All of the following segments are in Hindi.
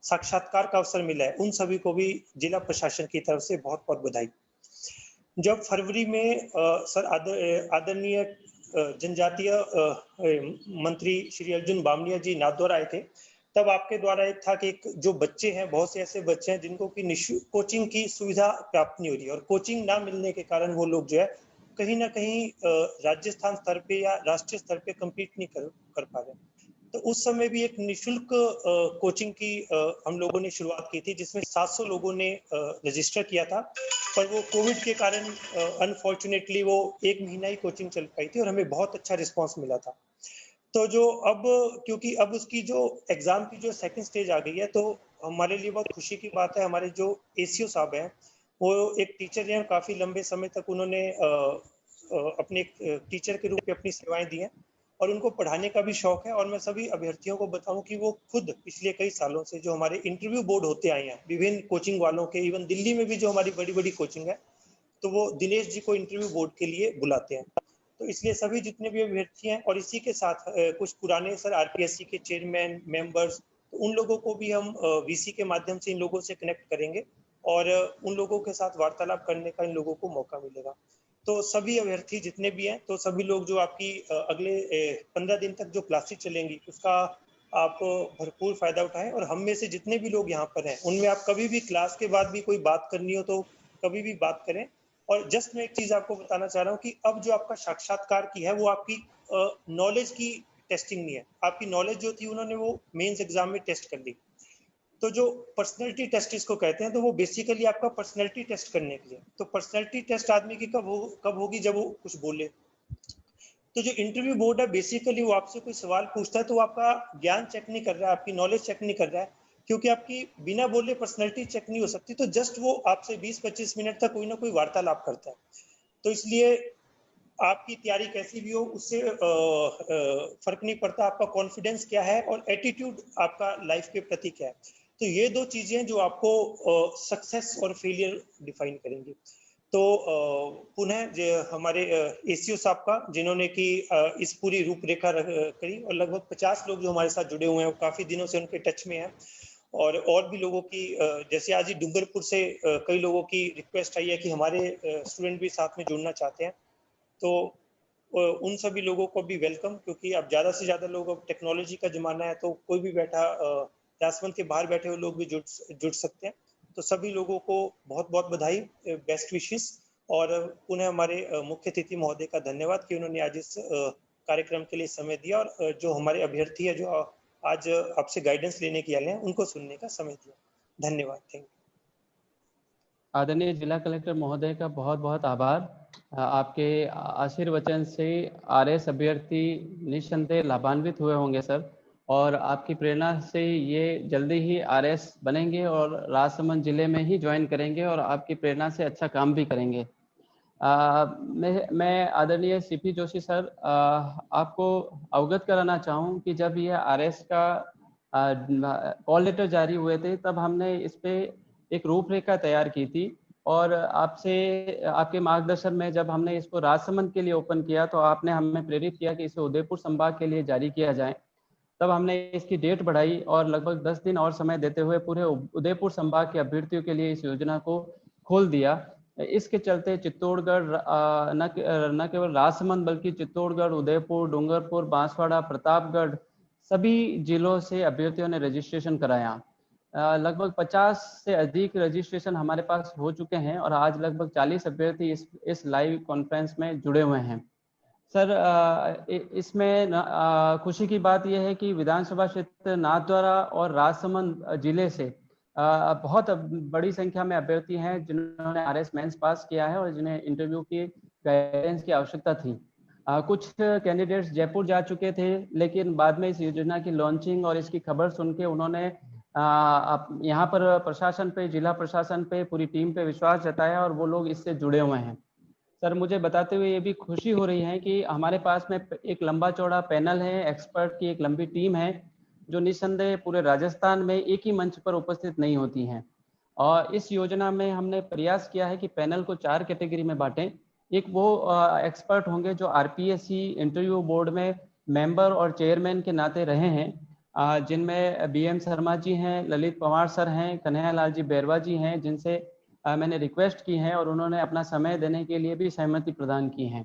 साक्षात्कार का अवसर मिला है, उन सभी को भी जिला प्रशासन की तरफ से बहुत-बहुत बधाई। जब फरवरी में सर आदरणीय जनजातीय मंत्री श्री अर्जुन बामनिया जी नाथद्वार आए थे, तब आपके द्वारा एक था कि एक जो बच्चे हैं, बहुत से ऐसे बच्चे हैं जिनको कि निःशुल्क कोचिंग की सुविधा प्राप्त नहीं हो रही है, और कोचिंग ना मिलने के कारण वो लोग जो है कहीं न कहीं राज्य स्तर पे या राष्ट्रीय स्तर पे कम्पीट नहीं कर पा रहे। तो उस समय भी एक निःशुल्क कोचिंग की हम लोगों ने शुरुआत की थी, जिसमें 700 लोगों ने रजिस्टर किया था, पर वो कोविड के कारण अनफॉर्चुनेटली वो 1 महीना ही कोचिंग चल पाई थी और हमें बहुत अच्छा रिस्पॉन्स मिला था। तो जो अब, क्योंकि अब उसकी जो एग्जाम की जो सेकंड स्टेज आ गई है, तो हमारे लिए बहुत खुशी की बात है। हमारे जो एसीओ साहब हैं, वो एक टीचर हैं, काफी लंबे समय तक उन्होंने अपने टीचर के रूप में अपनी सेवाएं दी हैं, और उनको पढ़ाने का भी शौक है। और मैं सभी अभ्यर्थियों को बताऊं कि वो खुद पिछले कई सालों से जो हमारे इंटरव्यू बोर्ड होते आए हैं, विभिन्न कोचिंग वालों के, इवन दिल्ली में भी जो हमारी बड़ी-बड़ी कोचिंग है, तो वो दिनेश जी को इंटरव्यू बोर्ड के लिए बुलाते हैं। तो इसलिए सभी जितने भी अभ्यर्थी हैं, और इसी के साथ कुछ पुराने सर आरपीएससी के चेयरमैन, मेंबर्स, तो उन लोगों को भी हम वीसी के माध्यम से इन लोगों से कनेक्ट करेंगे, और उन लोगों के साथ वार्तालाप करने का इन लोगों को मौका मिलेगा। तो सभी अभ्यर्थी जितने भी हैं, तो सभी लोग जो आपकी अगले 15 दिन तक जो क्लासेस चलेंगी, उसका आप भरपूर फायदा उठाएं, और हम में से जितने भी लोग यहाँ पर हैं, उनमें आप कभी भी क्लास के बाद भी कोई बात करनी हो तो कभी भी बात करें। और जस्ट मैं एक चीज आपको बताना चाह रहा हूँ कि अब जो आपका साक्षात्कार की है, वो आपकी नॉलेज की टेस्टिंग नहीं है। आपकी नॉलेज जो थी उन्होंने वो मेंस एग्जाम में टेस्ट कर ली। तो जो पर्सनैलिटी टेस्ट इसको कहते हैं, तो वो बेसिकली आपका पर्सनैलिटी टेस्ट करने के लिए। तो पर्सनैलिटी टेस्ट आदमी की कब होगी? जब वो कुछ बोले। तो जो इंटरव्यू बोर्ड है, बेसिकली वो आपसे कोई सवाल पूछता है, तो वो आपका ज्ञान चेक नहीं कर रहा है, आपकी नॉलेज चेक नहीं कर रहा है, क्योंकि आपकी बिना बोले पर्सनैलिटी चेक नहीं हो सकती। तो जस्ट वो आपसे 20-25 मिनट तक कोई ना कोई वार्तालाप करता है। तो इसलिए आपकी तैयारी कैसी भी हो, उससे फर्क नहीं पड़ता, आपका कॉन्फिडेंस क्या है और एटीट्यूड आपका लाइफ के प्रति क्या है। तो ये दो चीजें जो आपको सक्सेस और फेलियर डिफाइन करेंगी। तो पुनः हमारे एसीओ साहब का, जिन्होंने कि इस पूरी रूपरेखा करी, और लगभग 50 लोग जो हमारे साथ जुड़े हुए हैं, वो काफी दिनों से उनके टच में हैं। और भी लोगों की जैसे आज ही डूंगरपुर से कई लोगों की रिक्वेस्ट आई है कि हमारे स्टूडेंट भी साथ में जुड़ना चाहते हैं। तो उन सभी लोगों को भी वेलकम, क्योंकि अब ज़्यादा से ज़्यादा लोग, अब टेक्नोलॉजी का ज़माना है, तो कोई भी बैठा राजसमंद के बाहर बैठे हुए लोग भी जुड़ सकते हैं। तो सभी लोगों को बहुत बहुत बधाई, बेस्ट विशेस। और पुनः हमारे मुख्य अतिथि महोदय का धन्यवाद कि उन्होंने आज इस कार्यक्रम के लिए समय दिया, और जो हमारे अभ्यर्थी है, जो आज आपसे गाइडेंस लेने के आए हैं, उनको सुनने का समय दिया। धन्यवाद। Thank you. आदरणीय जिला कलेक्टर महोदय का बहुत बहुत आभार। आपके आशीर्वचन से आरएस अभ्यर्थी निस्संदेह लाभान्वित हुए होंगे सर, और आपकी प्रेरणा से ये जल्दी ही आरएस बनेंगे और राजसमंद जिले में ही ज्वाइन करेंगे, और आपकी प्रेरणा से अच्छा काम भी करेंगे। मैं आदरणीय सीपी जोशी सर, आपको अवगत कराना चाहूँ कि जब ये आरएस का कॉल लेटर जारी हुए थे, तब हमने इस पे एक रूपरेखा तैयार की थी, और आपसे आपके मार्गदर्शन में जब हमने इसको राजसमंद के लिए ओपन किया, तो आपने हमें प्रेरित किया कि इसे उदयपुर संभाग के लिए जारी किया जाए। तब हमने इसकी डेट बढ़ाई, और लगभग 10 दिन और समय देते हुए पूरे उदयपुर संभाग के अभ्यर्थियों के लिए इस योजना को खोल दिया। इसके चलते चित्तौड़गढ़ न केवल राजसमंद, बल्कि चित्तौड़गढ़, उदयपुर, डूंगरपुर, बांसवाड़ा, प्रतापगढ़, सभी जिलों से अभ्यर्थियों ने रजिस्ट्रेशन कराया। लगभग 50 से अधिक रजिस्ट्रेशन हमारे पास हो चुके हैं, और आज लगभग 40 अभ्यर्थी इस लाइव कॉन्फ्रेंस में जुड़े हुए हैं। सर, इसमें खुशी की बात यह है कि विधानसभा क्षेत्र नाथद्वारा और राजसमंद जिले से बहुत बड़ी संख्या में अभ्यर्थी हैं जिन्होंने आरएस मेंस पास किया है, और जिन्हें इंटरव्यू की गाइडेंस की आवश्यकता थी। कुछ कैंडिडेट्स जयपुर जा चुके थे, लेकिन बाद में इस योजना की लॉन्चिंग और इसकी खबर सुन के उन्होंने यहाँ पर प्रशासन पे, जिला प्रशासन पे, पूरी टीम पे विश्वास जताया, और वो लोग इससे जुड़े हुए हैं। सर, मुझे बताते हुए ये भी खुशी हो रही है कि हमारे पास में एक लंबा चौड़ा पैनल है, एक्सपर्ट की एक लंबी टीम है, जो निस्संदेह पूरे राजस्थान में एक ही मंच पर उपस्थित नहीं होती हैं। और इस योजना में हमने प्रयास किया है कि पैनल को 4 कैटेगरी में बांटें। एक वो एक्सपर्ट होंगे जो आरपीएससी इंटरव्यू बोर्ड में मेंबर और चेयरमैन के नाते रहे हैं, जिनमें BM शर्मा जी हैं, ललित पंवार सर हैं, कन्हैयालाल जी बैरवा जी हैं, जिनसे मैंने रिक्वेस्ट की है और उन्होंने अपना समय देने के लिए भी सहमति प्रदान की है।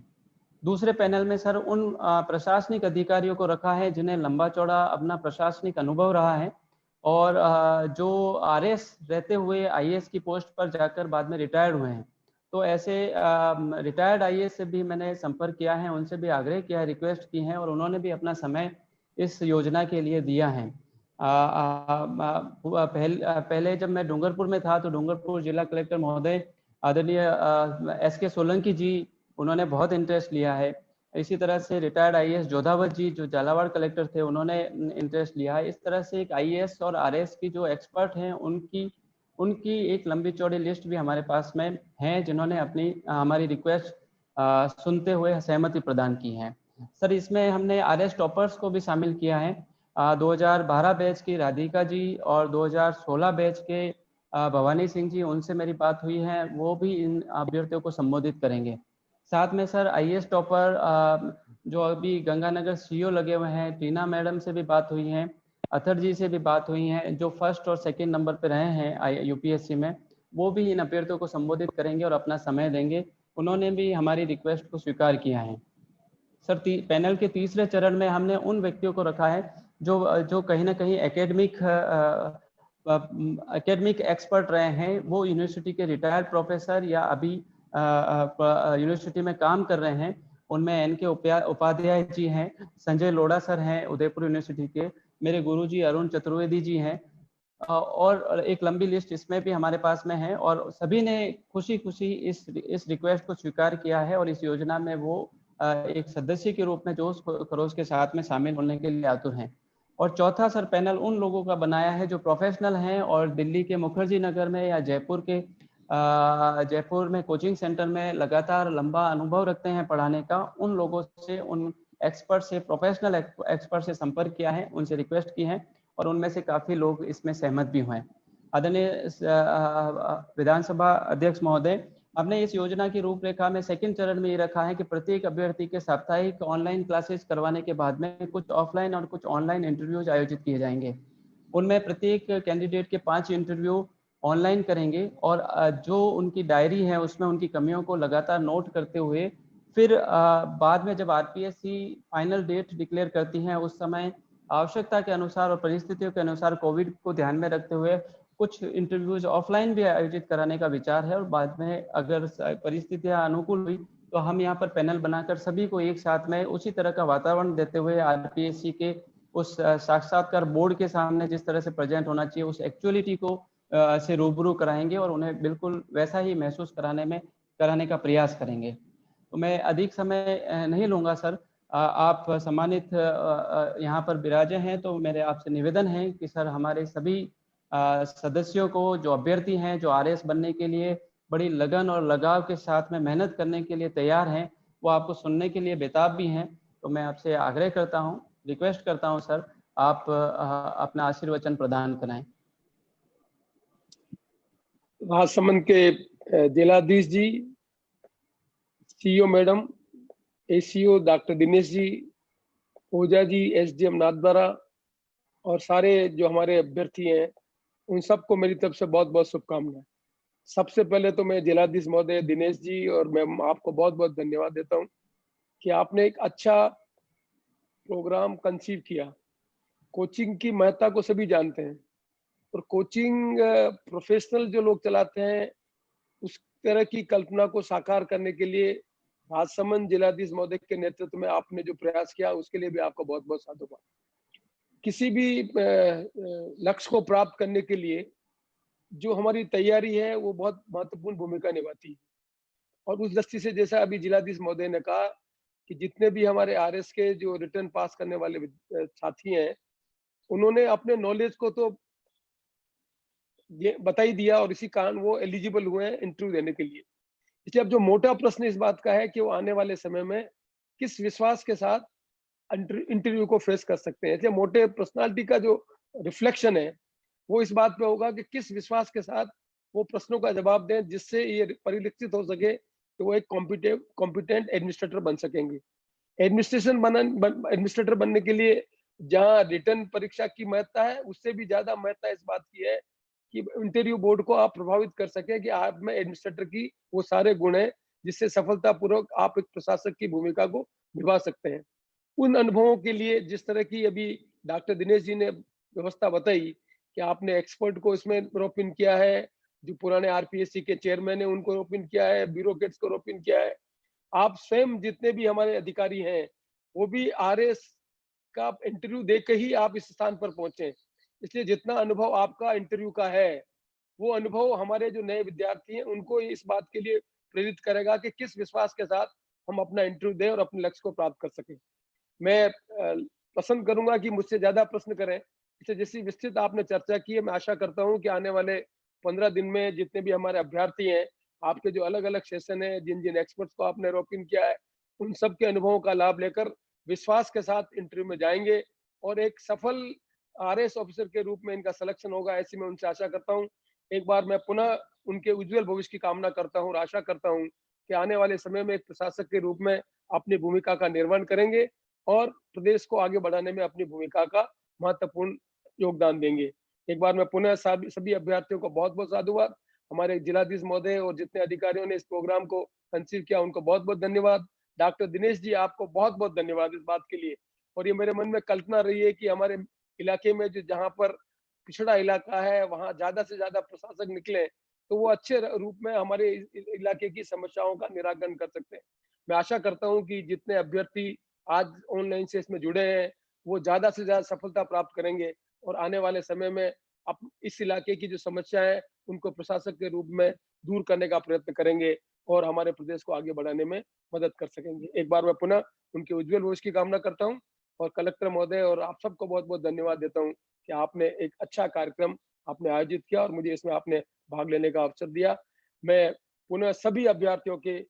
दूसरे पैनल में सर उन प्रशासनिक अधिकारियों को रखा है जिन्हें लंबा चौड़ा अपना प्रशासनिक अनुभव रहा है और जो RS रहते हुए IAS की पोस्ट पर जाकर बाद में रिटायर्ड हुए हैं। तो ऐसे रिटायर्ड IAS से भी मैंने संपर्क किया है, उनसे भी आग्रह किया है, रिक्वेस्ट की है और उन्होंने भी अपना समय इस योजना के लिए दिया है। पहले जब मैं डूंगरपुर में था तो डूंगरपुर जिला कलेक्टर महोदय आदरणीय SK सोलंकी जी, उन्होंने बहुत इंटरेस्ट लिया है। इसी तरह से रिटायर्ड IAS जोधावत जी जो झालावाड़ कलेक्टर थे, उन्होंने इंटरेस्ट लिया है। इस तरह से एक IAS और RS की जो एक्सपर्ट हैं उनकी एक लंबी चौड़ी लिस्ट भी हमारे पास में है, जिन्होंने अपनी हमारी रिक्वेस्ट सुनते हुए सहमति प्रदान की है। सर इसमें हमने RS टॉपर्स को भी शामिल किया है। 2012 बैच की राधिका जी और 2016 बैच के भवानी सिंह जी, उनसे मेरी बात हुई है, वो भी इन अभ्यर्थियों को संबोधित करेंगे। साथ में सर IAS टॉपर जो अभी गंगानगर CO लगे हुए हैं, टीना मैडम से भी बात हुई है, अथर जी से भी बात हुई है, जो फर्स्ट और सेकंड नंबर पे रहे हैं UPSC में, वो भी इन अभ्यर्थियों को संबोधित करेंगे और अपना समय देंगे। उन्होंने भी हमारी रिक्वेस्ट को स्वीकार किया है। सर पैनल के तीसरे चरण में हमने उन व्यक्तियों को रखा है जो कहीं ना कहीं एकेडमिक एक्सपर्ट रहे हैं। वो यूनिवर्सिटी के रिटायर्ड प्रोफेसर या अभी यूनिवर्सिटी में काम कर रहे हैं। उनमें NK उपाध्याय जी हैं, संजय लोढ़ा सर हैं उदयपुर यूनिवर्सिटी के, मेरे गुरुजी अरुण चतुर्वेदी जी हैं और एक लंबी लिस्ट इसमें भी हमारे पास में है और सभी ने खुशी इस रिक्वेस्ट को स्वीकार किया है और इस योजना में वो एक सदस्य के रूप में जोश खरोश के साथ में शामिल होने के लिए आतुर हैं। और चौथा सर पैनल उन लोगों का बनाया है जो प्रोफेशनल हैं और दिल्ली के मुखर्जी नगर में या जयपुर में कोचिंग सेंटर में लगातार लंबा अनुभव रखते हैं पढ़ाने का। उन लोगों से, उन एक्सपर्ट से, प्रोफेशनल एक्सपर्ट से संपर्क किया है, उनसे रिक्वेस्ट की है और उनमें से काफ़ी लोग इसमें सहमत भी हुए। आदरणीय विधानसभा अध्यक्ष महोदय, हमने इस योजना की रूपरेखा में सेकंड चरण में ये रखा है कि प्रत्येक अभ्यर्थी के साप्ताहिक ऑनलाइन क्लासेस करवाने के बाद में कुछ ऑफलाइन और कुछ ऑनलाइन इंटरव्यूज आयोजित किए जाएंगे। उनमें प्रत्येक कैंडिडेट के 5 इंटरव्यू ऑनलाइन करेंगे और जो उनकी डायरी है उसमें उनकी कमियों को लगातार नोट करते हुए फिर बाद में जब RPSC फाइनल डेट डिक्लेयर करती है उस समय आवश्यकता के अनुसार और परिस्थितियों के अनुसार कोविड को ध्यान में रखते हुए कुछ इंटरव्यूज ऑफलाइन भी आयोजित कराने का विचार है और बाद में अगर परिस्थितियां अनुकूल हुई तो हम यहाँ पर पैनल बनाकर सभी को एक साथ में उसी तरह का वातावरण देते हुए RPSC के उस साक्षात्कार बोर्ड के सामने जिस तरह से प्रेजेंट होना चाहिए उस एक्चुअलिटी को से रूबरू कराएंगे और उन्हें बिल्कुल वैसा ही महसूस कराने का प्रयास करेंगे। तो मैं अधिक समय नहीं लूँगा सर। आप सम्मानित यहाँ पर विराजे हैं तो मेरे आपसे निवेदन है कि सर हमारे सभी सदस्यों को, जो अभ्यर्थी हैं, जो RS बनने के लिए बड़ी लगन और लगाव के साथ में मेहनत करने के लिए तैयार हैं, वो आपको सुनने के लिए बेताब भी हैं। तो मैं आपसे आग्रह करता हूँ, रिक्वेस्ट करता हूँ सर, आप अपना आशीर्वचन प्रदान कराएं। राजसमंद के जिलाधीश ji, CEO madam, ACO doctor Dinesh ji, Ojha ji, SDM Nathdwara और सारे जो हमारे अभ्यर्थी हैं, उन सबको मेरी तरफ से बहुत बहुत शुभकामनाएं। सबसे पहले तो मैं जिलाधीश महोदय दिनेश जी और मैं आपको बहुत बहुत धन्यवाद देता हूं कि आपने एक अच्छा प्रोग्राम कंसीव किया। कोचिंग की महत्ता को सभी जानते हैं और कोचिंग प्रोफेशनल जो लोग चलाते हैं उस तरह की कल्पना को साकार करने के लिए राजसमंद जिलाधीश महोदय के नेतृत्व में आपने जो प्रयास किया उसके लिए भी आपका बहुत बहुत साधुवाद। किसी भी लक्ष्य को प्राप्त करने के लिए जो हमारी तैयारी है वो बहुत महत्वपूर्ण भूमिका निभाती है और उस दृष्टि से जैसा अभी जिलाधीश महोदय ने कहा कि जितने भी हमारे RS के जो रिटर्न पास करने वाले साथी हैं उन्होंने अपने नॉलेज को तो ये बता ही दिया और इसी कारण वो एलिजिबल हुए हैं इंटरव्यू देने के लिए। इसलिए अब जो मोटा प्रश्न इस बात का है कि वो आने वाले समय में किस विश्वास के साथ इंटरव्यू को फेस कर सकते हैं। इसलिए मोटे पर्सनालिटी का जो रिफ्लेक्शन है वो इस बात पे होगा कि किस विश्वास के साथ वो प्रश्नों का जवाब दें जिससे ये परिलक्षित हो सके कि वो एक कॉम्पिटेंट एडमिनिस्ट्रेटर बन सकेंगे। एडमिनिस्ट्रेटर बनने के लिए जहां रिटर्न परीक्षा की महत्ता है, उससे भी ज्यादा महत्ता इस बात की है कि इंटरव्यू बोर्ड को आप प्रभावित कर सके कि आप में एडमिनिस्ट्रेटर की वो सारे गुण हैं जिससे सफलतापूर्वक आप एक प्रशासक की भूमिका को निभा सकते हैं। उन अनुभवों के लिए जिस तरह की अभी डॉक्टर दिनेश जी ने व्यवस्था बताई कि आपने एक्सपर्ट को इसमें रोप इन किया है, जो पुराने आरपीएससी के चेयरमैन है उनको रोप इन किया है, ब्यूरोक्रेट्स को रोप इन किया है, आप स्वयं जितने भी हमारे अधिकारी हैं वो भी आरएस का इंटरव्यू देकर ही आप इस स्थान पर पहुंचे। इसलिए जितना अनुभव आपका इंटरव्यू का है, वो अनुभव हमारे जो नए विद्यार्थी हैं उनको इस बात के लिए प्रेरित करेगा कि किस विश्वास के साथ हम अपना इंटरव्यू दें और अपने लक्ष्य को प्राप्त कर सकें। मैं पसंद करूंगा कि मुझसे ज्यादा प्रश्न करें। इसलिए जैसी विस्तृत आपने चर्चा की है, मैं आशा करता हूं कि आने वाले 15 दिन में जितने भी हमारे अभ्यर्थी हैं, आपके जो अलग अलग सेशन है, जिन जिन एक्सपर्ट्स को आपने रोप इन किया है, उन सब के अनुभवों का लाभ लेकर विश्वास के साथ इंटरव्यू में जाएंगे और एक सफल आरएस ऑफिसर के रूप में इनका सिलेक्शन होगा, ऐसी मैं उनसे आशा करता हूं। एक बार मैं पुनः उनके उज्जवल भविष्य की कामना करता हूं और आशा करता हूं कि आने वाले समय में एक प्रशासक के रूप में अपनी भूमिका का निर्वहन करेंगे और प्रदेश को आगे बढ़ाने में अपनी भूमिका का महत्वपूर्ण योगदान देंगे। एक बार मैं पुनः सभी अभ्यर्थियों को बहुत बहुत साधुवाद, हमारे जिलाधीश महोदय और जितने अधिकारियों ने इस प्रोग्राम को कंसीव किया उनको बहुत बहुत धन्यवाद। डॉक्टर दिनेश जी आपको बहुत बहुत धन्यवाद इस बात के लिए। और ये मेरे मन में कल्पना रही है कि हमारे इलाके में जो जहाँ पर पिछड़ा इलाका है वहाँ ज्यादा से ज्यादा प्रशासक निकले तो वो अच्छे रूप में हमारे इलाके की समस्याओं का निराकरण कर सकते हैं। मैं आशा करता हूँ कि जितने अभ्यर्थी आज ऑनलाइन से इसमें जुड़े हैं वो ज्यादा से ज्यादा सफलता प्राप्त करेंगे और आने वाले समय में अब इस इलाके की जो समस्या है उनको प्रशासक के रूप में दूर करने का प्रयत्न करेंगे और हमारे प्रदेश को आगे बढ़ाने में मदद कर सकेंगे। एक बार मैं पुनः उनके उज्जवल भविष्य की कामना करता हूँ और कलेक्टर महोदय और आप सबको बहुत बहुत धन्यवाद देता हूँ कि आपने एक अच्छा कार्यक्रम आपने आयोजित किया और मुझे इसमें आपने भाग लेने का अवसर दिया। मैं पुनः सभी अभ्यर्थियों के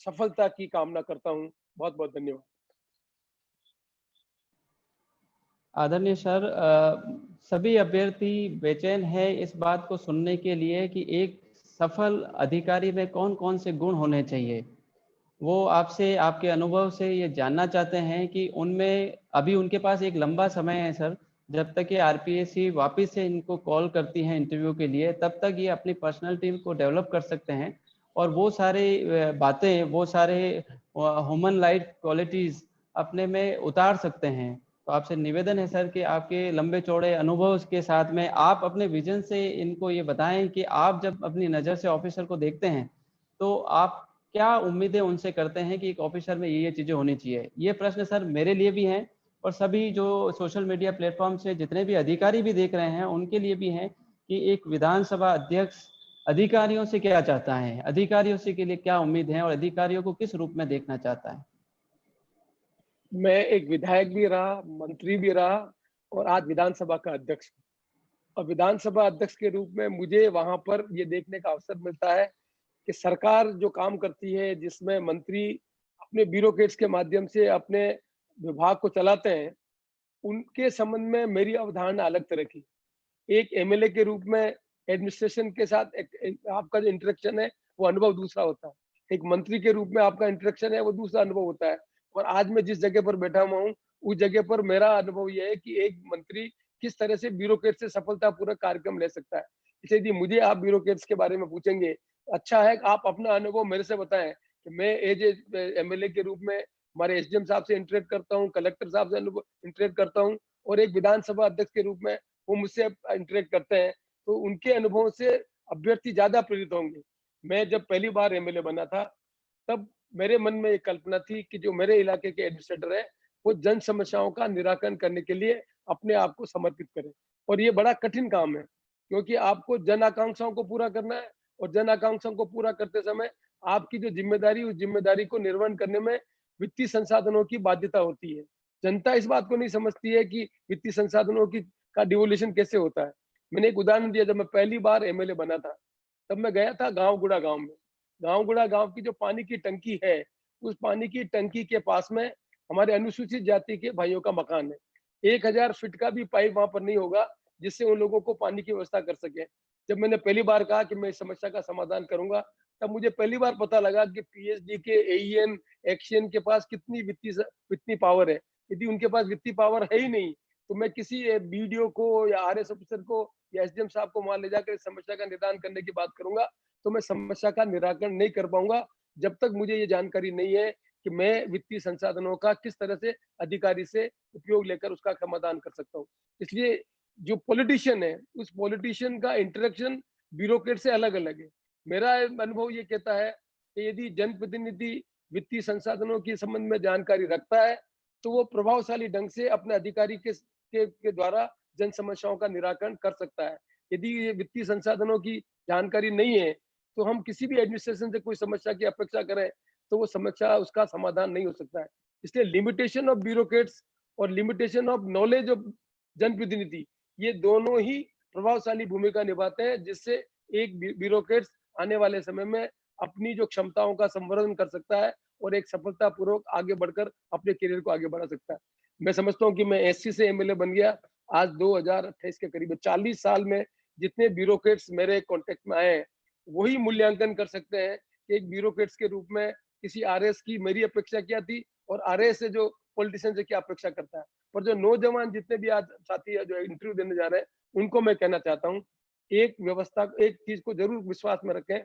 सफलता की कामना करता हूँ। बहुत बहुत धन्यवाद। आदरणीय सर, सभी अभ्यर्थी बेचैन है इस बात को सुनने के लिए कि एक सफल अधिकारी में कौन कौन से गुण होने चाहिए। वो आपसे आपके अनुभव से ये जानना चाहते हैं कि उनमें अभी उनके पास एक लंबा समय है सर, जब तक ये आरपीएससी वापस से इनको कॉल करती हैं इंटरव्यू के लिए, तब तक ये अपनी पर्सनल टीम को डेवलप कर सकते हैं और वो सारे बातें, वो सारे ह्यूमन लाइफ क्वालिटीज़ अपने में उतार सकते हैं। तो आपसे निवेदन है सर कि आपके लंबे चौड़े अनुभव के साथ में आप अपने विजन से इनको ये बताएं कि आप जब अपनी नज़र से ऑफिसर को देखते हैं तो आप क्या उम्मीदें उनसे करते हैं कि एक ऑफिसर में ये चीज़ें होनी चाहिए। ये प्रश्न सर मेरे लिए भी हैं और सभी जो सोशल मीडिया प्लेटफॉर्म से जितने भी अधिकारी भी देख रहे हैं उनके लिए भी हैं कि एक विधानसभा अध्यक्ष अधिकारियों से क्या चाहता है, अधिकारियों से के लिए क्या उम्मीद है और अधिकारियों को किस रूप में देखना चाहता है। मैं एक विधायक भी रहा, मंत्री भी रहा और आज विधानसभा का अध्यक्ष। और विधानसभा अध्यक्ष के रूप में मुझे वहां पर ये देखने का अवसर मिलता है कि सरकार जो काम करती है, जिसमें मंत्री अपने ब्यूरोक्रेट्स के माध्यम से अपने विभाग को चलाते हैं, उनके संबंध में मेरी अवधारणा अलग तरह की। एक एमएलए के रूप में एडमिनिस्ट्रेशन के साथ आपका जो इंटरेक्शन है वो अनुभव दूसरा होता है। एक मंत्री के रूप में आपका इंटरेक्शन है वो दूसरा अनुभव होता है। और आज मैं जिस जगह पर बैठा हुआ हूँ उस जगह पर मेरा अनुभव यह है कि एक मंत्री किस तरह से ब्यूरोक्रेट से सफलतापूर्वक कार्यक्रम ले सकता है। इसलिए यदि मुझे आप ब्यूरोक्रेट्स के बारे में पूछेंगे, अच्छा है आप अपना अनुभव मेरे से बताएं कि मैं एज एमएलए के रूप में हमारे एसडीएम साहब से इंटरेक्ट करता हूँ, कलेक्टर साहब से इंटरेक्ट करता हूँ और एक विधानसभा अध्यक्ष के रूप में वो मुझसे इंटरेक्ट करते हैं, तो उनके अनुभव से अभ्यर्थी ज्यादा प्रेरित होंगे। मैं जब पहली बार एमएलए बना था तब मेरे मन में एक कल्पना थी कि जो मेरे इलाके के एडमिनिस्ट्रेटर है वो जन समस्याओं का निराकरण करने के लिए अपने आप को समर्पित करें। और ये बड़ा कठिन काम है क्योंकि आपको जन आकांक्षाओं को पूरा करना है और जन आकांक्षाओं को पूरा करते समय आपकी जो जिम्मेदारी, उस जिम्मेदारी को निर्वहन करने में वित्तीय संसाधनों की बाध्यता होती है। जनता इस बात को नहीं समझती है कि वित्तीय संसाधनों की का डिवोल्यूशन कैसे होता है। मैंने एक उदाहरण दिया, जब मैं पहली बार एमएलए बना था तब मैं गया था गांव गांव में। गांव गांव की जो पानी की टंकी है, उस पानी की टंकी के पास में हमारे अनुसूचित जाति के भाइयों का मकान है। 1000 फीट का भी पाइप वहां पर नहीं होगा जिससे उन लोगों को पानी की व्यवस्था कर सके। जब मैंने पहली बार कहा कि मैं इस समस्या का समाधान करूंगा, तब मुझे पहली बार पता लगा कि पीएचडी के एईएन एक्शन के पास कितनी वित्तीय पावर है। यदि उनके पास वित्तीय पावर है ही नहीं तो मैं किसी बीडीओ को या आरएस ऑफिसर को या एसडीएम साहब को वहां ले जाकर इस समस्या का निदान करने की बात करूंगा तो मैं समस्या का निराकरण नहीं कर पाऊंगा जब तक मुझे ये जानकारी नहीं है कि मैं वित्तीय संसाधनों का किस तरह से अधिकारी से उपयोग लेकर उसका समाधान कर सकता हूँ। इसलिए जो पॉलिटिशियन है उस पॉलिटिशियन का इंटरेक्शन ब्यूरोक्रेट से अलग अलग है। मेरा अनुभव ये कहता है कि यदि जनप्रतिनिधि वित्तीय संसाधनों के संबंध में जानकारी रखता है तो वो प्रभावशाली ढंग से अपने अधिकारी के द्वारा जन समस्याओं का निराकरण कर सकता है। यदि ये वित्तीय संसाधनों की जानकारी नहीं है तो हम किसी भी एडमिनिस्ट्रेशन से कोई समस्या की अपेक्षा करें तो वो समस्या उसका समाधान नहीं हो सकता है। इसलिए लिमिटेशन ऑफ ब्यूरोक्रेट्स और लिमिटेशन ऑफ नॉलेज ऑफ जनप्रतिनिधि ये दोनों ही प्रभावशाली भूमिका निभाते हैं जिससे एक ब्यूरोक्रेट्स आने वाले समय में अपनी जो क्षमताओं का संवर्धन कर सकता है और एक सफलतापूर्वक आगे बढ़कर अपने करियर को आगे बढ़ा सकता है। मैं समझता हूँ कि मैं एससी से एमएलए बन गया आज 2028 के करीब 40 साल में जितने ब्यूरोक्रेट्स मेरे कांटेक्ट में आए हैं वही मूल्यांकन कर सकते हैं कि एक ब्यूरोक्रेट्स के रूप में किसी आरएस की मेरी अपेक्षा क्या थी और आरएस से जो पॉलिटिशियन से क्या अपेक्षा करता है। पर जो नौजवान जितने भी आज साथी है जो इंटरव्यू देने जा रहे हैं उनको मैं कहना चाहता हूँ एक व्यवस्था एक चीज को जरूर विश्वास में रखें,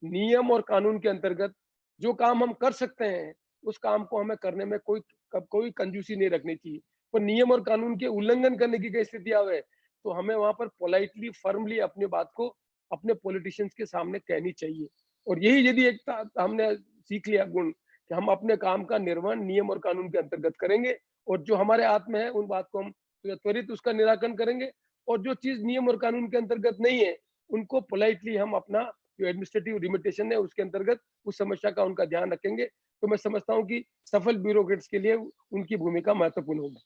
नियम और कानून के अंतर्गत जो काम हम कर सकते हैं उस काम को हमें करने में कोई कंजूसी नहीं रखनी चाहिए। पर नियम और कानून के उल्लंघन करने की स्थिति आवे तो हमें वहां पर पोलाइटली फर्मली अपनी बात को अपने पॉलिटिशियंस के सामने कहनी चाहिए। और यही यदि एक हमने सीख लिया गुण कि हम अपने काम का निर्वहन नियम और कानून के अंतर्गत करेंगे और जो हमारे हाथ में है उन बात को हम त्वरित उसका निराकरण करेंगे और जो चीज नियम और कानून के अंतर्गत नहीं है उनको पोलाइटली हम अपना जो एडमिनिस्ट्रेटिव लिमिटेशन है उसके अंतर्गत उस समस्या का उनका ध्यान रखेंगे। तो मैं समझता हूं कि सफल ब्यूरोक्रेट्स के लिए उनकी भूमिका महत्वपूर्ण होगी।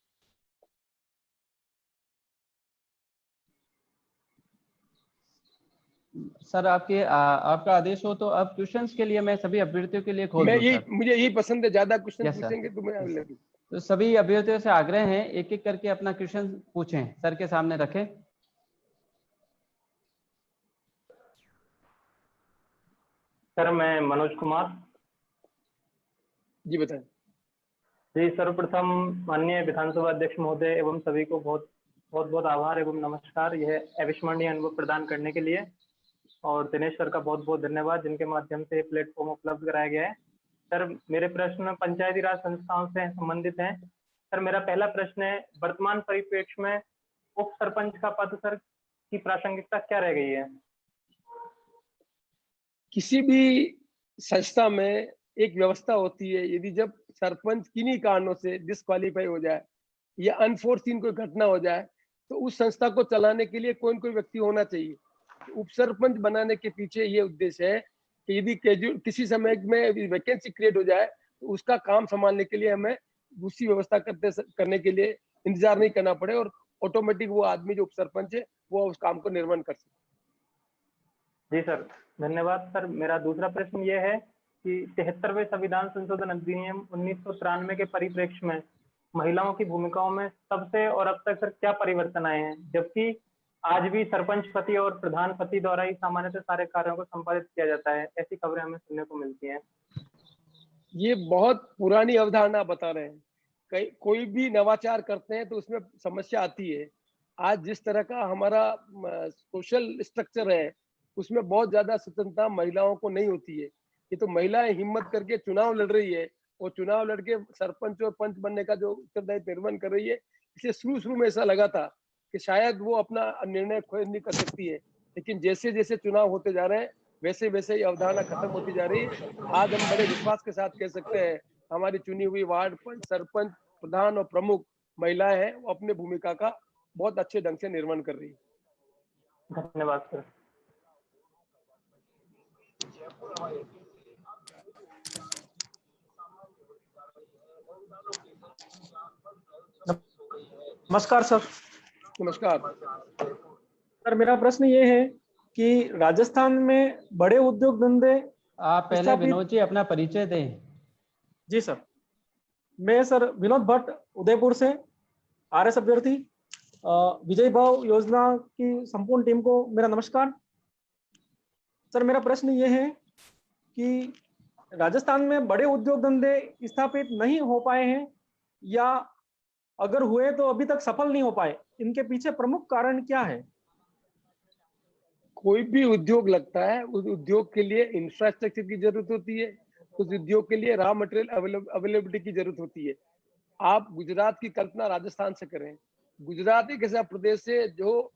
सर आपका आदेश हो तो अब क्वेश्चंस के लिए मैं सभी अभ्यर्थियों के लिए खोल दूं सर। मुझे यही पसंद है, ज्यादा क्वेश्चन Yes, पूछेंगे तो मैं अगले तो सभी अभ्यर्थियों से आग्रह है एक एक करके अपना क्वेश्चन पूछें, सर के सामने रखें। सर मैं मनोज कुमार। जी बताएं। जी सर्वप्रथम माननीय विधानसभा अध्यक्ष महोदय एवं सभी को बहुत बहुत आभार एवं नमस्कार यह अविस्मरणीय अनुभव प्रदान करने के लिए और दिनेश सर का बहुत बहुत धन्यवाद जिनके माध्यम से प्लेटफॉर्म उपलब्ध कराया गया है। सर मेरे प्रश्न पंचायती राज संस्थाओं से संबंधित हैं। सर मेरा पहला प्रश्न है वर्तमान परिप्रेक्ष्य में उप सरपंच का पद सर की प्रासंगिकता क्या रह गई है? किसी भी संस्था में एक व्यवस्था होती है, यदि जब सरपंच किन्हीं कारणों से डिस्क्वालीफाई हो जाए या अनफोर्सीन कोई घटना हो जाए तो उस संस्था को चलाने के लिए कोई न कोई व्यक्ति होना चाहिए। उप सरपंच बनाने के पीछे ये उद्देश्य है कि यदि किसी समय में वैकेंसी क्रिएट हो जाए तो उसका काम संभालने के लिए हमें दूसरी व्यवस्था करने के लिए इंतजार नहीं करना पड़े और ऑटोमेटिक वो आदमी जो उप सरपंच है वो उस काम को निर्वहन कर सके। जी सर धन्यवाद। सर मेरा दूसरा प्रश्न ये है कि 73वें संविधान संशोधन अधिनियम 1993 के परिप्रेक्ष्य में महिलाओं की भूमिकाओं में तब से और अब तक सर क्या परिवर्तन आए हैं, जबकि आज भी सरपंच पति और प्रधान पति द्वारा ही सामान्यतः सारे कार्यों को संपादित किया जाता है, ऐसी खबरें हमें सुनने को मिलती हैं। ये बहुत पुरानी अवधारणा बता रहे हैं। कोई भी नवाचार करते हैं तो उसमें समस्या आती है। आज जिस तरह का हमारा सोशल स्ट्रक्चर है उसमें बहुत ज्यादा स्वतंत्रता महिलाओं को नहीं होती है। ये तो महिलाएं हिम्मत करके चुनाव लड़ रही है और चुनाव लड़के सरपंच और पंच बनने का जो उत्तरदायित्व निर्वहन कर रही है। इसलिए शुरू में ऐसा लगा था कि शायद वो अपना निर्णय खुद नहीं कर सकती है, लेकिन जैसे जैसे चुनाव होते जा रहे हैं वैसे वैसे ये अवधारणा खत्म होती जा रही है। आज हम बड़े विश्वास के साथ कह सकते हैं हमारी चुनी हुई वार्ड पंच सरपंच प्रधान और प्रमुख महिलाएं हैं, वो अपने भूमिका का बहुत अच्छे ढंग से निर्वहन कर रही है। धन्यवाद सर। नमस्कार सर। नमस्कार सर मेरा प्रश्न ये है कि राजस्थान में बड़े उद्योग धंधे आप पहले विनोद जी अपना परिचय दें। जी सर, मैं सर विनोद भट्ट उदयपुर से आरएस अभ्यर्थी। विजय भाव योजना की संपूर्ण टीम को मेरा नमस्कार। सर मेरा प्रश्न ये है कि राजस्थान में बड़े उद्योग धंधे स्थापित नहीं हो पाए हैं या अगर हुए तो अभी तक सफल नहीं हो पाए, इनके पीछे प्रमुख कारण क्या है? कोई भी उद्योग लगता है, उस उद्योग के लिए इंफ्रास्ट्रक्चर की जरूरत होती है, उस उद्योग के लिए रॉ मटेरियल अवेलेबिलिटी की जरूरत होती है। आप गुजरात की कल्पना राजस्थान से करें। गुजरात एक ऐसा प्रदेश है जो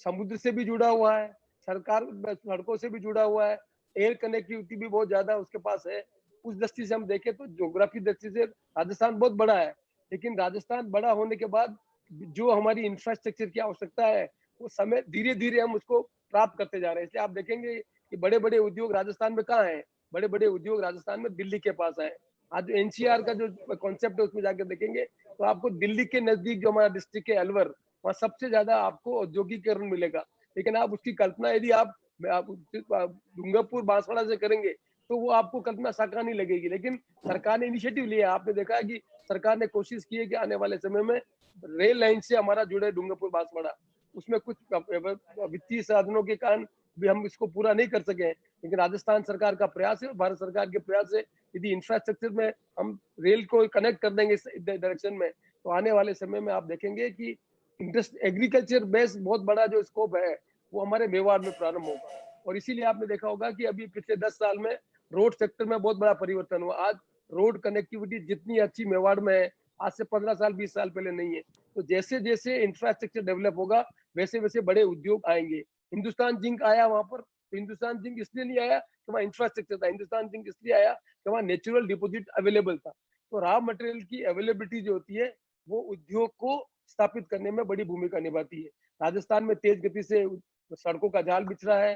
समुद्र से भी जुड़ा हुआ है, सरकार सड़कों से भी जुड़ा हुआ है, एयर कनेक्टिविटी भी बहुत ज्यादा उसके पास है। उस दृष्टि से हम देखें तो ज्योग्राफी दृष्टि से राजस्थान बहुत बड़ा है, लेकिन राजस्थान बड़ा होने के बाद जो हमारी इंफ्रास्ट्रक्चर की आवश्यकता है, वो समय धीरे धीरे हम उसको प्राप्त करते जा रहे हैं। इसलिए आप देखेंगे कि बड़े बड़े उद्योग राजस्थान में कहाँ है, बड़े बड़े उद्योग राजस्थान में दिल्ली के पास है। आज एनसीआर का जो कॉन्सेप्ट है उसमें जाकर देखेंगे तो आपको दिल्ली के नजदीक जो हमारा डिस्ट्रिक्ट है अलवर, वहाँ सबसे ज्यादा आपको औद्योगिकरण मिलेगा। लेकिन आप उसकी कल्पना यदि आप डूंगरपुर बांसवाड़ा से करेंगे तो वो आपको कल्पना साकार नहीं लगेगी। लेकिन सरकार ने इनिशिएटिव लिया, आपने देखा है कि सरकार ने कोशिश की है कि आने वाले समय में रेल लाइन से हमारा जुड़े डूंगरपुर बांसवाड़ा। उसमें कुछ वित्तीय साधनों के कारण भी हम इसको पूरा नहीं कर सके, लेकिन राजस्थान सरकार का प्रयास है, भारत सरकार के प्रयास है। यदि इंफ्रास्ट्रक्चर में हम रेल को कनेक्ट कर देंगे इस डायरेक्शन में, तो आने वाले समय में आप देखेंगे कि एग्रीकल्चर बेस्ड बहुत बड़ा जो स्कोप है वो हमारे मेवाड़ में प्रारंभ होगा। और इसीलिए आपने देखा होगा कि अभी पिछले 10 साल में रोड सेक्टर में बहुत बड़ा परिवर्तन हुआ। आज रोड कनेक्टिविटी जितनी अच्छी मेवाड़ में है, आज से 15 साल 20 साल पहले नहीं है। तो जैसे जैसे इंफ्रास्ट्रक्चर डेवलप होगा वैसे वैसे बड़े उद्योग आएंगे। हिंदुस्तान जिंक आया वहां पर, तो हिंदुस्तान जिंक इसलिए नहीं आया कि वहाँ इंफ्रास्ट्रक्चर था, हिंदुस्तान जिंक इसलिए आया कि वहाँ नेचुरल डिपॉजिट अवेलेबल था। तो रॉ मटेरियल की अवेलेबिलिटी जो होती है वो उद्योग को स्थापित करने में बड़ी भूमिका निभाती है। राजस्थान में तेज गति से सड़कों का जाल बिछ रहा है,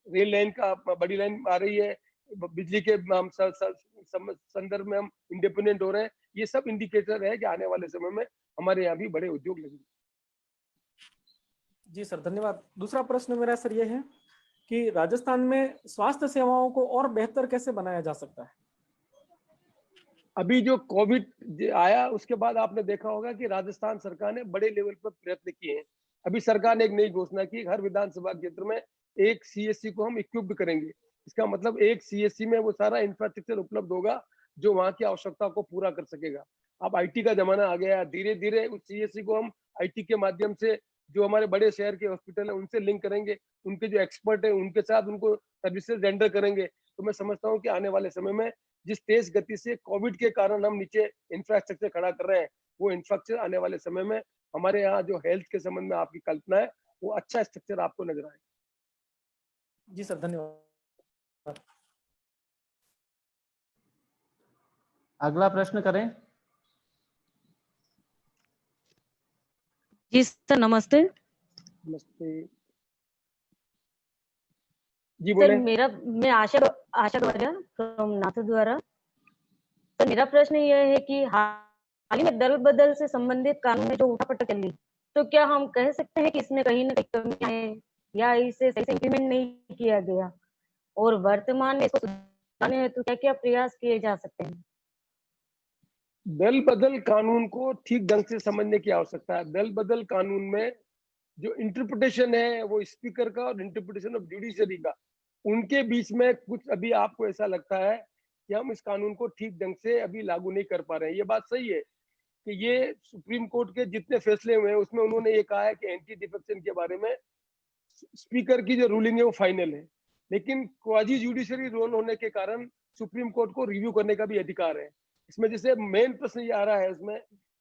रेल लाइन का बड़ी लाइन आ रही है, बिजली के संदर्भ में हम इंडिपेंडेंट हो रहे हैं। ये सब इंडिकेटर है कि आने वाले समय में हमारे यहाँ भी बड़े उद्योग लगेंगे। जी सर, धन्यवाद। दूसरा प्रश्न मेरा सर ये है कि राजस्थान में स्वास्थ्य सेवाओं को और बेहतर कैसे बनाया जा सकता है? अभी जो कोविड आया उसके बाद आपने देखा होगा कि राजस्थान सरकार ने बड़े लेवल पर प्रयत्न किए हैं। अभी सरकार ने एक नई घोषणा की, हर विधानसभा क्षेत्र में एक सीएससी को हम इक्विप्ड करेंगे। इसका मतलब एक सीएससी में वो सारा इंफ्रास्ट्रक्चर उपलब्ध होगा जो वहाँ की आवश्यकता को पूरा कर सकेगा। अब आईटी का जमाना आ गया है, धीरे धीरे उस सीएससी को हम आईटी के माध्यम से जो हमारे बड़े शहर के हॉस्पिटल है उनसे लिंक करेंगे, उनके जो एक्सपर्ट है उनके साथ उनको सर्विसेज रेंडर करेंगे। तो मैं समझता हूँ कि आने वाले समय में जिस तेज गति से कोविड के कारण हम नीचे इंफ्रास्ट्रक्चर खड़ा कर रहे हैं, वो इंफ्रास्ट्रक्चर आने वाले समय में हमारे यहाँ जो हेल्थ के संबंध में आपकी कल्पना है वो अच्छा स्ट्रक्चर आपको नजर आएगा। जी सर, धन्यवाद। अगला प्रश्न करें। जी सर, नमस्ते। नमस्ते जी, सर बोले। मैं आशा द्वारा फ्रॉम नाथद्वारा। सर मेरा प्रश्न यह है कि हाल ही में दल बदल से संबंधित कानून में जो उठापटक चली, तो क्या हम कह सकते हैं कि इसमें कहीं ना कहीं कमियां हैं या इसे सही से इम्प्लीमेंट नहीं किया गया, और वर्तमान में इसको सुधारने हेतु क्या क्या प्रयास किए जा सकते हैं? दल बदल कानून को ठीक ढंग से समझने की आवश्यकता है। दल बदल कानून में जो इंटरप्रिटेशन है वो स्पीकर का और इंटरप्रिटेशन ऑफ जुडिशरी का, उनके बीच में कुछ अभी आपको ऐसा लगता है कि हम इस कानून को ठीक ढंग से अभी लागू नहीं कर पा रहे हैं। ये बात सही है कि ये सुप्रीम कोर्ट के जितने फैसले हुए हैं उसमें उन्होंने ये कहा है कि एंटी डिफेक्शन के बारे में स्पीकर की जो रूलिंग है वो फाइनल है, लेकिन क्वाजी जुडिशरी रोल होने के कारण सुप्रीम कोर्ट को रिव्यू करने का भी अधिकार है। इसमें जैसे मेन प्रश्न ये आ रहा है इसमें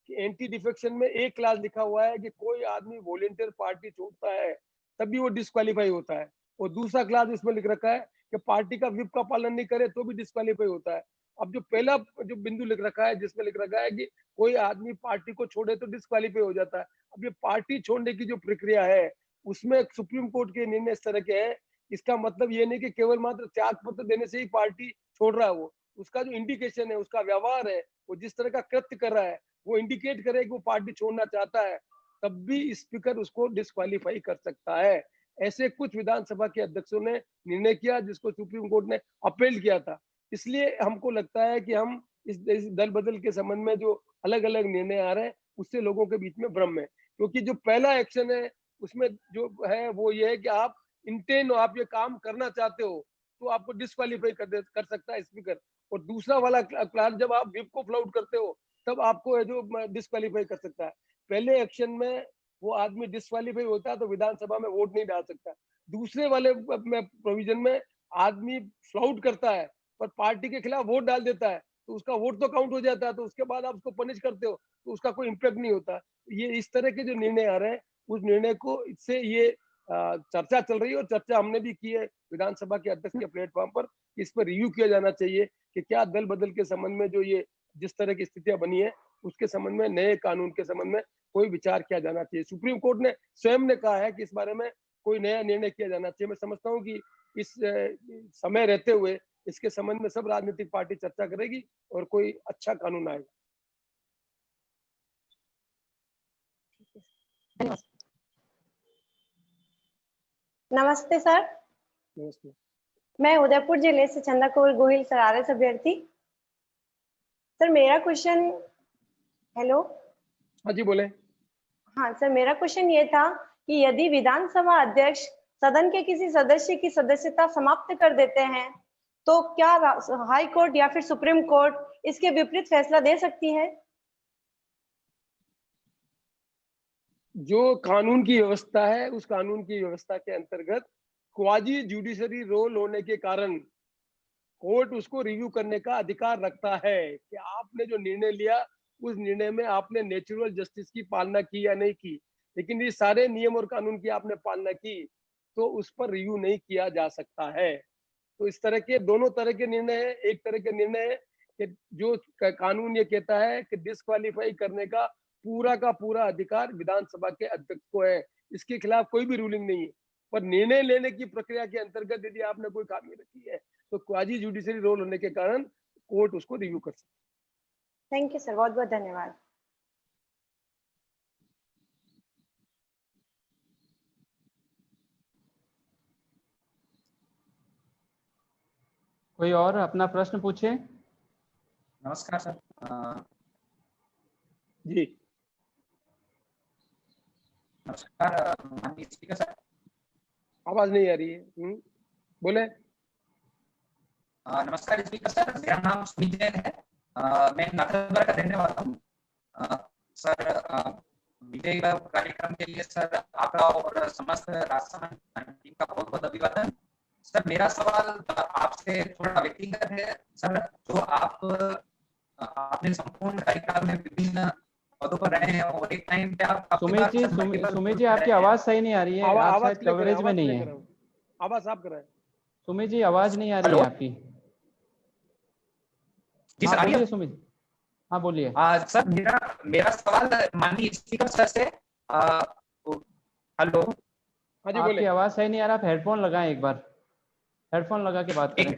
कि एंटी डिफेक्शन में एक क्लास लिखा हुआ है कि कोई आदमी वॉलेंटियर पार्टी छोड़ता है तभी वो डिस्क्वालीफाई होता है, और दूसरा क्लास इसमें लिख रखा है कि पार्टी का व्हिप का पालन नहीं करे तो भी डिस्क्वालीफाई होता है। अब जो पहला जो बिंदु लिख रखा है जिसमें लिख रखा है कि कोई आदमी पार्टी को छोड़े तो डिस्क्वालीफाई हो जाता है, अब ये पार्टी छोड़ने की जो प्रक्रिया है उसमें सुप्रीम कोर्ट के निर्णय इस तरह के हैं। इसका मतलब ये नहीं कि केवल मात्र त्याग पत्र देने से ही पार्टी छोड़ रहा है, वो उसका जो इंडिकेशन है, उसका व्यवहार है, वो जिस तरह का कृत्य कर रहा है वो इंडिकेट करे कि वो पार्टी छोड़ना चाहता है, तब भी स्पीकर उसको डिस्क्वालीफाई कर सकता है। ऐसे कुछ विधानसभा के अध्यक्षों ने निर्णय किया जिसको सुप्रीम कोर्ट ने अपील किया था। इसलिए हमको लगता है कि हम इस दल बदल के संबंध में जो अलग अलग निर्णय आ रहे हैं उससे लोगों के बीच में भ्रम है, क्योंकि जो पहला एक्शन है उसमें जो है वो ये है कि आप इंटेंट हो, आप ये काम करना चाहते हो तो आपको डिस्क्वालीफाई कर सकता है स्पीकर। और दूसरा वाला क्लास जब आप व्हिप को फ्लाउट करते हो तब आपको जो डिस्क्वालीफाई कर सकता है। पहले एक्शन में वो आदमी डिस्क्वालीफाई होता है तो विधानसभा में वोट नहीं डाल सकता। दूसरे वाले प्रोविजन में आदमी फ्लॉट करता है पर पार्टी के खिलाफ वोट डाल देता है तो उसका वोट तो काउंट हो जाता है, तो उसके बाद आप उसको पनिश करते हो तो उसका कोई इम्पैक्ट नहीं होता। ये इस तरह के जो निर्णय आ रहे हैं उस निर्णय को इससे ये चर्चा चल रही है और चर्चा हमने भी की है विधानसभा के अध्यक्ष के प्लेटफॉर्म पर। इस पर रिव्यू किया जाना चाहिए कि क्या दल बदल के संबंध में जो ये जिस तरह की स्थितियां बनी है उसके संबंध में नए कानून के संबंध में कोई विचार किया जाना चाहिए। सुप्रीम कोर्ट ने स्वयं ने कहा है कि इस बारे में कोई नया निर्णय किया जाना चाहिए। मैं समझता हूँ कि इस समय रहते हुए इसके संबंध में सब राजनीतिक पार्टी चर्चा करेगी और कोई अच्छा कानून आएगा। नमस्ते सर। नमस्ते। मैं उदयपुर जिले से चंदा कौर गोहिल सर, आरएस अभ्यर्थी। सर मेरा क्वेश्चन, हेलो। हाँ जी बोले। हाँ सर, मेरा क्वेश्चन ये था कि यदि विधानसभा अध्यक्ष सदन के किसी सदस्य की सदस्यता समाप्त कर देते हैं तो क्या हाई कोर्ट या फिर सुप्रीम कोर्ट इसके विपरीत फैसला दे सकती है? जो कानून की व्यवस्था है उस कानून की व्यवस्था के अंतर्गत क्वाजी जुडिशरी रोल होने के कारण कोर्ट उसको रिव्यू करने का अधिकार रखता है कि आपने जो निर्णय लिया उस निर्णय में आपने नेचुरल जस्टिस की पालना की या नहीं की। लेकिन ये सारे नियम और कानून की आपने पालना की तो उस पर रिव्यू नहीं किया जा सकता है। तो इस तरह के दोनों तरह के निर्णय है। एक तरह के निर्णय है कि जो कानून ये कहता है कि डिस्क्वालीफाई करने का पूरा अधिकार विधानसभा के अध्यक्ष को है, इसके खिलाफ कोई भी रूलिंग नहीं है। पर निर्णय लेने की प्रक्रिया के अंतर्गत यदि आपने कोई खामी रखी है तो क्वाजी जुडिशरी रोल होने के कारण कोर्ट उसको रिव्यू कर सकती है। थैंक यू सर, बहुत बहुत धन्यवाद। कोई और अपना प्रश्न पूछे। नमस्कार सर। जी नमस्कार माननीय स्पीकर सर। आवाज नहीं आ रही है। बोले। नमस्कार स्पीकर सर, मेरा नाम सुमित जैन है। मैं नाथद्वारा का रहने वाला हूँ। सर विजय कार्यक्रम के लिए सर आपका और समस्त राजस्थान टीम का बहुत बहुत अभिवादन। सर मेरा सवाल आपसे थोड़ा व्यक्तिगत है। सर जो आपने संपूर्ण कार्यकाल में विभिन्न पदों पर रहे हैं और एक टाइम पे आप सुमित जी आपकी आवाज सही नहीं आ रही है। आप शायद कवरेज में नहीं है। आवाज साफ कर रहा है। सुमित जी आवाज नहीं आ रही है आपकी। जी हाँ सर बोलिए सुमित। हाँ बोलिए। सर मेरा सवाल माननीय स्पीकर सर से। हेलो। हाँ जी बोले। आपकी आवाज सही नहीं आ रहा। आप हेडफोन लगाएं, एक बार हेडफोन लगा के बात करें।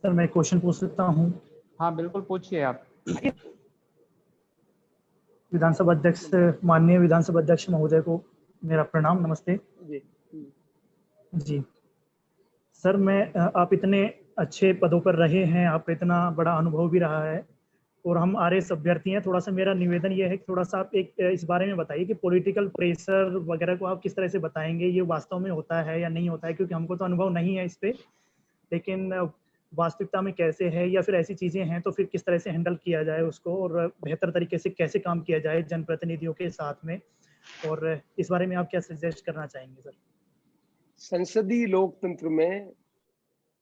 सर मैं क्वेश्चन पूछ सकता हूँ? हाँ बिल्कुल पूछिए आप। विधानसभा अध्यक्ष, माननीय विधानसभा अध्यक्ष महोदय को मेरा प्रणाम, नमस्ते। जी जी सर, आप इतने अच्छे पदों पर रहे हैं, आपका इतना बड़ा अनुभव भी रहा है और हम आरएस अभ्यर्थी हैं। थोड़ा सा मेरा निवेदन ये है कि थोड़ा सा आप इस बारे में बताइए कि पॉलिटिकल प्रेशर वगैरह को आप किस तरह से बताएंगे, ये वास्तव में होता है या नहीं होता है, क्योंकि हमको तो अनुभव नहीं है इस पे, लेकिन वास्तविकता में कैसे है, या फिर ऐसी चीजें हैं तो फिर किस तरह से हैंडल किया जाए उसको और बेहतर तरीके से कैसे काम किया जाए जनप्रतिनिधियों के साथ में, और इस बारे में आप क्या सजेस्ट करना चाहेंगे सर? संसदीय लोकतंत्र में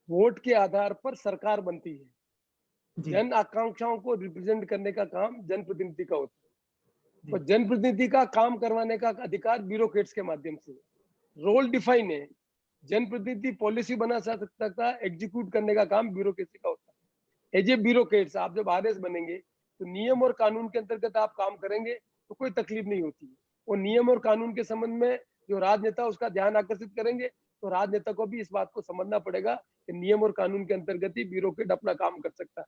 वोट के आधार पर सरकार बनती है। जन आकांक्षाओं को रिप्रेजेंट करने का काम जनप्रतिनिधि का होता है और जनप्रतिनिधि का काम करवाने का अधिकार ब्यूरोक्रेट्स के माध्यम से। रोल डिफाइन है। जनप्रतिनिधि पॉलिसी बना सकता था, एग्जीक्यूट करने का काम ब्यूरोक्रेसी का होता है। एज ए ब्यूरोक्रेट्स आप जब आरएस बनेंगे तो नियम और कानून के अंतर्गत आप काम करेंगे तो कोई तकलीफ नहीं होती है। और नियम और कानून के संबंध में जो राजनेता उसका ध्यान आकर्षित करेंगे तो राजनेता को भी इस बात को समझना पड़ेगा कि नियम और कानून के अंतर्गत ही ब्यूरोक्रेट अपना काम कर सकता है।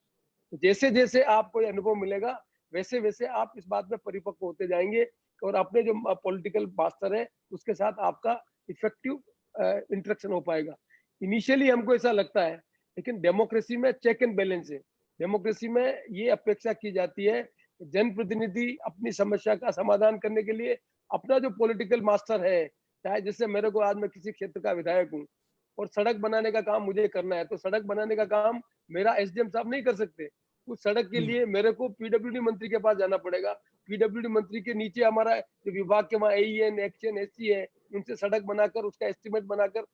तो जैसे जैसे आपको अनुभव मिलेगा वैसे वैसे आप इस बात में परिपक्व होते जाएंगे और अपने जो पॉलिटिकल मास्टर है उसके साथ आपका इफेक्टिव इंटरेक्शन हो पाएगा। इनिशियली हमको ऐसा लगता है, लेकिन डेमोक्रेसी में चेक एंड बैलेंस है। डेमोक्रेसी में ये अपेक्षा की जाती है कि जनप्रतिनिधि अपनी समस्या का समाधान करने के लिए अपना जो पॉलिटिकल मास्टर है चाहे जिससे मेरे को आज मैं किसी क्षेत्र का विधायक हूँ और सड़क बनाने का काम मुझे करना है, तो सड़क बनाने का काम मेरा एसडीएम साहब नहीं कर सकते। उस सड़क के लिए मेरे को पीडब्ल्यूडी मंत्री के पास जाना पड़ेगा। पीडब्ल्यूडी मंत्री के नीचे हमारा जो विभाग के वहाँ एईएन, एक्शन, एससी है, उनसे सड़क बनाकर उसका एस्टिमेट बनाकर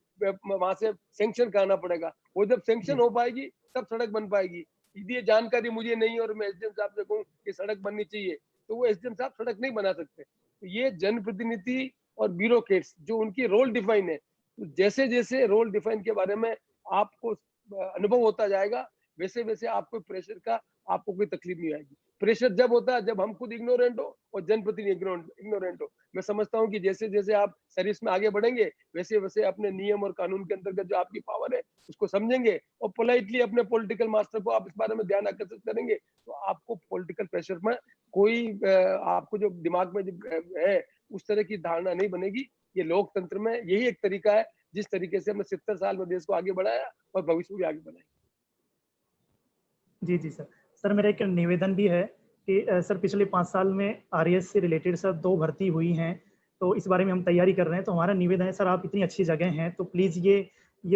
वहां से सैंक्शन कराना पड़ेगा। वो जब सैंक्शन हो पाएगी तब सड़क बन पाएगी। यदि ये जानकारी मुझे नहीं और मैं एसडीएम साहब से कहूँ कि सड़क बननी चाहिए, तो वो एसडीएम साहब सड़क नहीं बना सकते। तो ये जनप्रतिनिधि और ब्यूरोक्रेट्स जो उनकी रोल डिफाइन है, तो जैसे जैसे रोल डिफाइन के बारे में आपको अनुभव होता जाएगा, वैसे वैसे आपको प्रेशर का आपको कोई तकलीफ नहीं आएगी। प्रेशर जब होता है जब हम खुद इग्नोरेंट हो और जनप्रतिनिधि इग्नोरेंट हो। मैं समझता हूँ कि जैसे जैसे आप सर्विस में आगे बढ़ेंगे, वैसे वैसे अपने नियम और कानून के अंतर्गत जो आपकी पावर है उसको समझेंगे और पोलाइटली अपने पॉलिटिकल मास्टर को आप इस बारे में ध्यान आकर्षित करेंगे, तो आपको पॉलिटिकल प्रेशर में कोई आपको जो दिमाग में है उस तरह की धारणा नहीं बनेगी। ये लोकतंत्र में यही एक तरीका है जिस तरीके से हमने 70 साल में देश को आगे बढ़ाया और भविष्य भी आगे बढ़ाएंगे। जी सर। सर मेरा एक निवेदन भी है कि सर पिछले 5 साल में आरएएस से रिलेटेड सर 2 भर्ती हुई हैं, तो इस बारे में हम तैयारी कर रहे हैं। तो हमारा निवेदन है सर, आप इतनी अच्छी जगह हैं तो प्लीज़ ये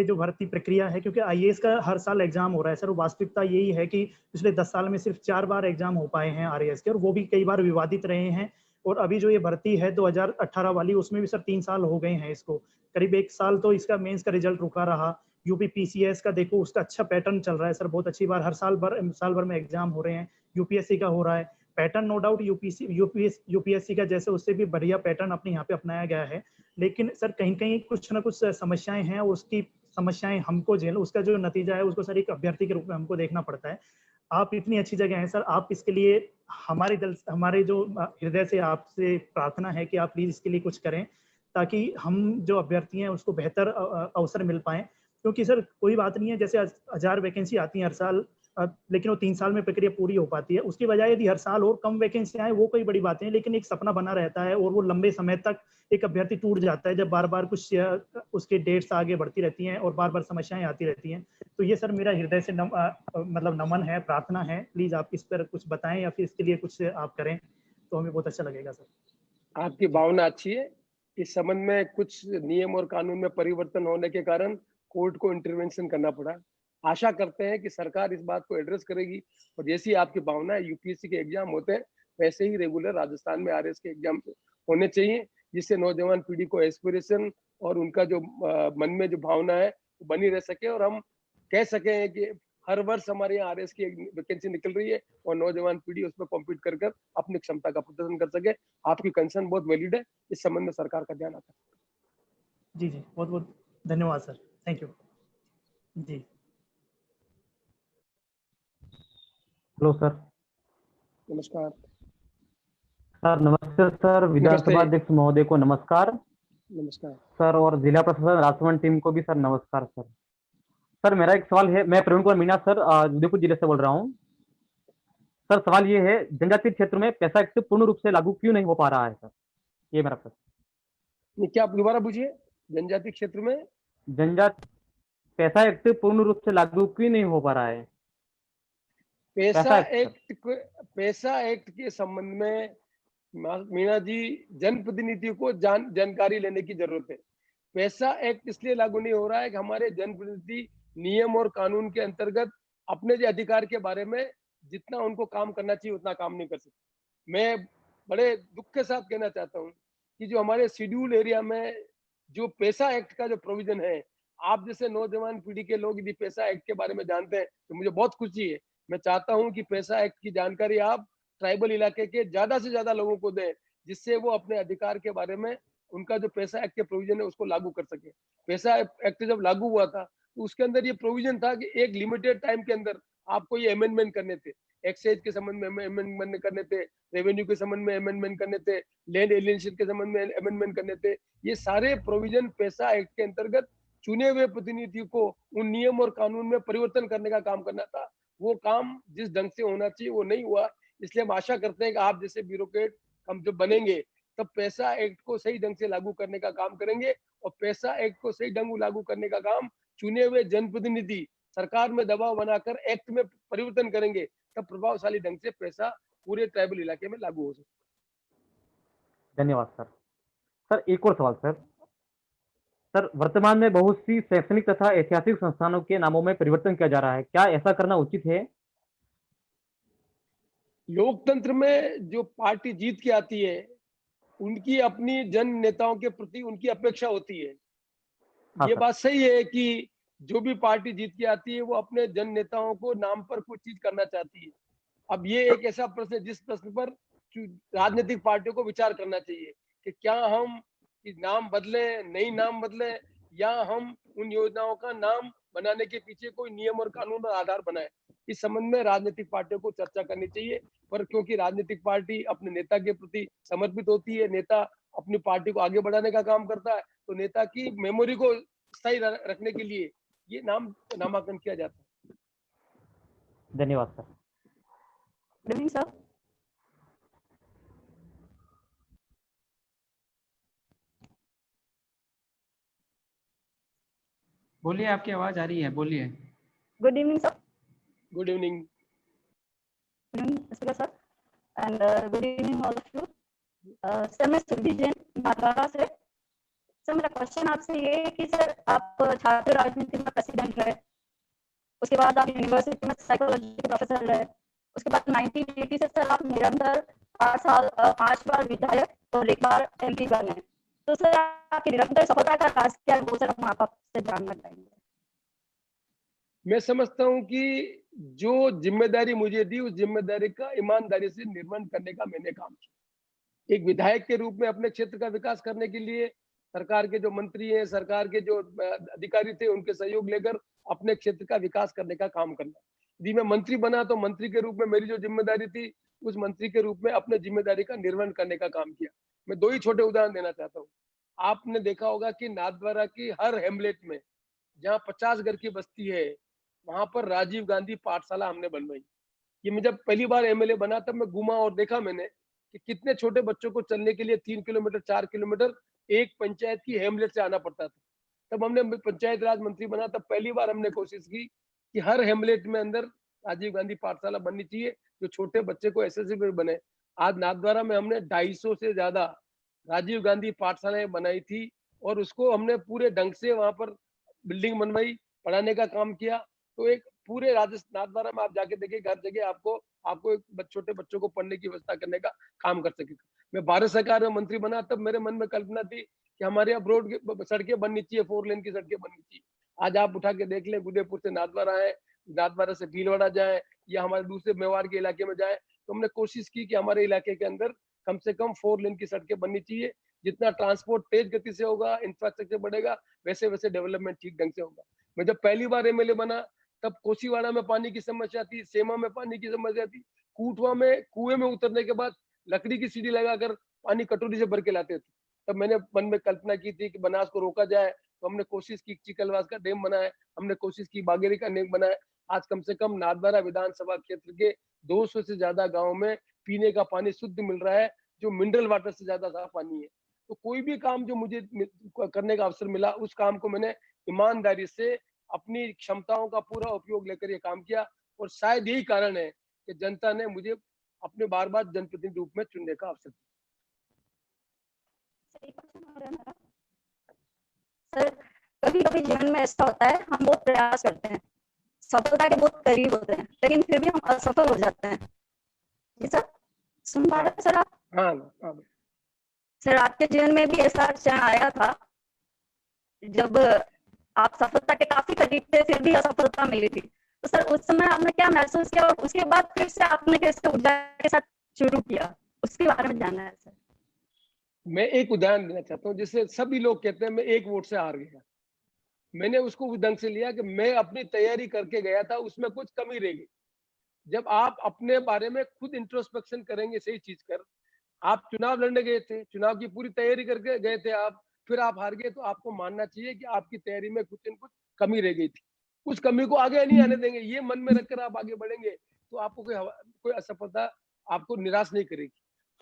जो भर्ती प्रक्रिया है, क्योंकि आईएएस का हर साल एग्जाम हो रहा है सर, वास्तविकता यही है कि पिछले 10 साल में सिर्फ 4 बार एग्जाम हो पाए हैं आरएएस के, और वो भी कई बार विवादित रहे हैं। और अभी जो ये भर्ती है 2018 वाली, उसमें भी सर 3 साल हो गए हैं इसको, करीब 1 साल तो इसका मेंस का रिजल्ट रुका रहा। यूपी पीसीएस का देखो, उसका अच्छा पैटर्न चल रहा है सर, बहुत अच्छी बार हर साल भर में एग्जाम हो रहे हैं। यूपीएससी का हो रहा है पैटर्न, नो डाउट यूपीएससी का जैसे उससे भी बढ़िया पैटर्न अपने यहाँ पे अपनाया गया है। लेकिन सर कहीं कहीं कुछ ना कुछ समस्याएं हैं, और उसकी समस्याएं हमको उसका जो नतीजा है उसको सर एक अभ्यर्थी के रूप में हमको देखना पड़ता है। आप इतनी अच्छी जगह हैं सर, आप इसके लिए हमारे जो हृदय से आपसे प्रार्थना है कि आप प्लीज इसके लिए कुछ करें, ताकि हम जो अभ्यर्थी हैं उसको बेहतर अवसर मिल पाए। क्योंकि सर कोई बात नहीं है, जैसे 1000 वैकेंसी आती है हर साल, लेकिन वो 3 साल में प्रक्रिया पूरी हो पाती है। उसकी बजाय यदि हर साल और कम वैकेंसी आए वो कोई बड़ी बात नहीं, लेकिन एक सपना बना रहता है और वो लंबे समय तक एक अभ्यर्थी टूट जाता है जब बार बार कुछ उसके डेट्स आगे बढ़ती रहती हैं और बार बार समस्याएं आती रहती हैं। तो ये सर मेरा हृदय से मतलब नमन है, प्रार्थना है, प्लीज आप इस पर कुछ बताएं या फिर इसके लिए कुछ आप करें तो हमें बहुत अच्छा लगेगा सर। आपकी भावना अच्छी है। इस संबंध में कुछ नियम और कानून में परिवर्तन होने के कारण कोर्ट को इंटरवेंशन करना पड़ा। आशा करते हैं कि सरकार इस बात को एड्रेस करेगी, और जैसी आपकी भावना है यूपीएससी के एग्जाम होते हैं वैसे ही रेगुलर राजस्थान में आरएस के एग्जाम होने चाहिए, जिससे नौजवान पीढ़ी को एस्पिरेशन और उनका जो मन में जो भावना है वो बनी रह सके, और हम कह सके कि हर वर्ष हमारे यहाँ आरएस की वैकेंसी निकल रही है और नौजवान पीढ़ी उसमें कॉम्पीट कर अपनी क्षमता का प्रदर्शन कर सके। आपकी कंसर्न बहुत वैलिड है, इस संबंध में सरकार का ध्यान आता है। जी बहुत बहुत धन्यवाद सर, थैंक यू जी। Hello sir. नमस्कार सर। नमस्ते सर, विधानसभा अध्यक्ष महोदय को नमस्कार। नमस्कार सर, और जिला प्रशासन राजभवन टीम को भी सर नमस्कार सर। सर मेरा एक सवाल है, मैं प्रवीण कुमार मीणा सर उदयपुर जिले से बोल रहा हूँ। सर सवाल ये है, जनजातीय क्षेत्र में पैसा एक्ट पूर्ण रूप से लागू क्यों नहीं हो पा रहा है सर, ये मेरा प्रश्न। क्या आप दोबारा पूछिए। जनजातीय क्षेत्र में पैसा एक्ट पूर्ण रूप से लागू क्यों नहीं हो पा रहा है? पैसा एक्ट के संबंध में मीणा जी जनप्रतिनिधियों को जानकारी लेने की जरूरत है। पैसा एक्ट इसलिए लागू नहीं हो रहा है कि हमारे जनप्रतिनिधि नियम और कानून के अंतर्गत अपने जो अधिकार के बारे में जितना उनको काम करना चाहिए उतना काम नहीं कर सकते। मैं बड़े दुख के साथ कहना चाहता हूँ कि जो हमारे शेड्यूल एरिया में जो पैसा एक्ट का जो प्रोविजन है, आप जैसे नौजवान पीढ़ी के लोग यदि पैसा एक्ट के बारे में जानते हैं तो मुझे बहुत खुशी है। मैं चाहता हूं कि पैसा एक्ट की जानकारी आप ट्राइबल इलाके के ज्यादा से ज्यादा लोगों को दें, जिससे वो अपने अधिकार के बारे में उनका जो पैसा एक्ट के प्रोविजन है उसको लागू कर सके। पैसा एक्ट जब लागू हुआ था तो उसके अंदर ये प्रोविजन था कि एक लिमिटेड टाइम के अंदर आपको ये अमेंडमेंट करने थे। एक्साइज के संबंध में अमेंडमेंट करने थे, रेवेन्यू के संबंध में अमेंडमेंट करने थे, लैंड एलियनेशन के संबंध में अमेंडमेंट करने थे। ये सारे प्रोविजन पैसा एक्ट के अंतर्गत चुने हुए प्रतिनिधि को उन नियम और कानून में परिवर्तन करने का काम करना था। वो काम जिस ढंग से होना चाहिए वो नहीं हुआ। इसलिए हम आशा करते हैं कि आप जैसे ब्यूरोक्रेट हम जब बनेंगे तब पैसा एक्ट को सही ढंग से लागू करने का काम करेंगे, और पैसा एक्ट को सही ढंग लागू करने का काम चुने हुए जनप्रतिनिधि सरकार में दबाव बनाकर एक्ट में परिवर्तन करेंगे, तब प्रभावशाली ढंग से पैसा पूरे ट्राइबल इलाके में लागू हो सकता है। धन्यवाद सर। सर एक और सवाल सर, सर वर्तमान में बहुत सी शैक्षणिक तथा ऐतिहासिक संस्थानों के नामों में परिवर्तन किया जा रहा है, क्या ऐसा करना उचित है? लोकतंत्र में जो पार्टी जीत के आती है उनकी अपनी जन नेताओं के प्रति उनकी अपेक्षा होती है। हाँ ये सर। बात सही है कि जो भी पार्टी जीत के आती है वो अपने जन नेताओं को नाम पर कुछ चीज करना चाहती है। अब ये एक ऐसा प्रश्न है जिस प्रश्न पर राजनीतिक पार्टियों को विचार करना चाहिए कि क्या हम नाम बदले, नई नाम बदले, या हम उन योजनाओं का नाम बनाने के पीछे कोई नियम और कानून और आधार बनाए। इस संबंध में राजनीतिक पार्टियों को चर्चा करनी चाहिए, पर क्योंकि राजनीतिक पार्टी अपने नेता के प्रति समर्पित होती है, नेता अपनी पार्टी को आगे बढ़ाने का काम करता है, तो नेता की मेमोरी को स्थायी रखने के लिए ये नामांकन किया जाता है। धन्यवाद सर। Good evening sir. बोलिए, आपकी आवाज आ रही है, बोलिए। Good evening sir. Good evening. Good evening speaker sir and good evening all of you. Sir मैं सुरभि जैन नाथद्वारा से। सर मेरा क्वेश्चन आपसे ये है कि सर आप छात्र राजनीति में प्रेसिडेंट रहे, उसके बाद आप यूनिवर्सिटी में साइकोलॉजी के प्रोफेसर रहे, उसके बाद 1980 से सर आप निरंतर 5 बार विधायक और 1 बार MP बने। तो सर आपकी निरंतर सफलता का राज क्या है, वो सर हम आपसे जानना चाहेंगे। मैं समझता हूं कि जो जिम्मेदारी मुझे दी उस जिम्मेदारी का ईमानदारी से निर्वहन करने का मैंने काम किया। एक विधायक के रूप में अपने क्षेत्र का विकास करने के लिए सरकार के जो मंत्री हैं, सरकार के जो अधिकारी थे, उनके सहयोग लेकर अपने क्षेत्र का विकास करने का काम करना। यदि मैं मंत्री बना तो मंत्री के रूप में मेरी जो जिम्मेदारी थी उस मंत्री के रूप में अपने जिम्मेदारी का निर्वहन करने का काम किया। मैं 2 ही छोटे उदाहरण देना चाहता हूँ। आपने देखा होगा कि नाथद्वारा की हर हेमलेट में जहाँ 50 घर की बस्ती है वहां पर राजीव गांधी पाठशाला हमने बनवाई। ये मैं जब पहली बार MLA बना तब मैं घूमा और देखा मैंने कि कितने छोटे बच्चों को चलने के लिए 3 किलोमीटर 4 किलोमीटर एक पंचायत की हेमलेट से आना पड़ता था। तब हमने पंचायत राज मंत्री बना तब पहली बार हमने कोशिश की कि हर हेमलेट में अंदर राजीव गांधी पाठशाला बननी चाहिए जो छोटे बच्चे को एसेसिबल बने। आज नाथद्वारा में हमने 250 से ज्यादा राजीव गांधी पाठशालाएं बनाई थी और उसको हमने पूरे ढंग से वहां पर बिल्डिंग बनवाई, पढ़ाने का काम किया। तो एक पूरे राजस्थान नाथद्वारा में आप जाके देखिए, हर जगह आपको एक छोटे बच्चों को पढ़ने की व्यवस्था करने का काम कर सकेगा। मैं भारत सरकार में मंत्री बना तब मेरे मन में कल्पना थी कि हमारे यहाँ रोड सड़कें बननी चाहिए, 4 लेन की सड़कें बननी चाहिए। आज आप उठा के देख लें, उदयपुर से नाथद्वारा है, नाथद्वारा से भीलवाड़ा जाए या हमारे दूसरे मेवाड़ के इलाके में जाए, तो हमने कोशिश की कि हमारे इलाके के अंदर कम से कम 4 लेन की सड़कें बननी चाहिए। जितना ट्रांसपोर्ट तेज गति से होगा, इंफ्रास्ट्रक्चर बढ़ेगा, वैसे वैसे डेवलपमेंट ठीक ढंग से होगा। मैं जब पहली बार MLA बना तब कोसीवाड़ा में पानी की समस्या थी, सेमा में पानी की समस्या थी, कूटवा में कुएं में उतरने के बाद लकड़ी की सीढ़ी लगाकर पानी कटोरी से भर के लाते थे। तब मैंने मन में कल्पना की थी कि बनास को रोका जाए, तो हमने कोशिश की चिकलवास का डैम बनाए, हमने कोशिश की बागेरी का डैम बनाए। आज कम से कम नाथद्वारा विधानसभा क्षेत्र के 200 से ज्यादा गाँव में पीने का पानी शुद्ध मिल रहा है, जो मिनरल वाटर से ज्यादा साफ पानी है। तो कोई भी काम जो मुझे करने का अवसर मिला उस काम को मैंने ईमानदारी से अपनी क्षमताओं का पूरा उपयोग लेकर ये काम किया, और शायद यही कारण है कि जनता ने मुझे अपने बार बार जनप्रतिनिधि रूप में चुनने का अवसर दिया। सर कभी कभी जीवन में ऐसा होता है, हम बहुत प्रयास करते हैं, सफलता के बहुत करीब होते हैं, लेकिन फिर भी हम असफल हो जाते हैं। जी सर, सुन पा रहे हैं सर आप? हाँ। सर आपके जीवन में भी ऐसा क्षण आया था जब आप सफलता के काफी करीब थे, फिर भी असफलता मिली थी, तो सर उस समय आपने क्या महसूस किया और उसके बाद फिर से आपने कैसे ऊर्जा के साथ शुरू किया, उसके बारे में जानना है सर। मैं एक उदाहरण देना चाहता हूँ, जिससे सभी लोग कहते हैं मैं 1 वोट से हार गया। मैंने उसको उस ढंग से लिया कि मैं अपनी तैयारी करके गया था, उसमें कुछ कमी रह गई। जब आप अपने बारे में खुद इंट्रोस्पेक्शन करेंगे, सही चीज कर, आप चुनाव लड़ने गए थे, चुनाव की पूरी तैयारी करके गए थे आप, फिर आप हार गए, तो आपको मानना चाहिए कि आपकी तैयारी में कुछ न कुछ कमी रह गई थी। उस कमी को आगे नहीं आने देंगे, ये मन में रखकर आप आगे बढ़ेंगे तो आपको कोई असफलता आपको निराश नहीं करेगी।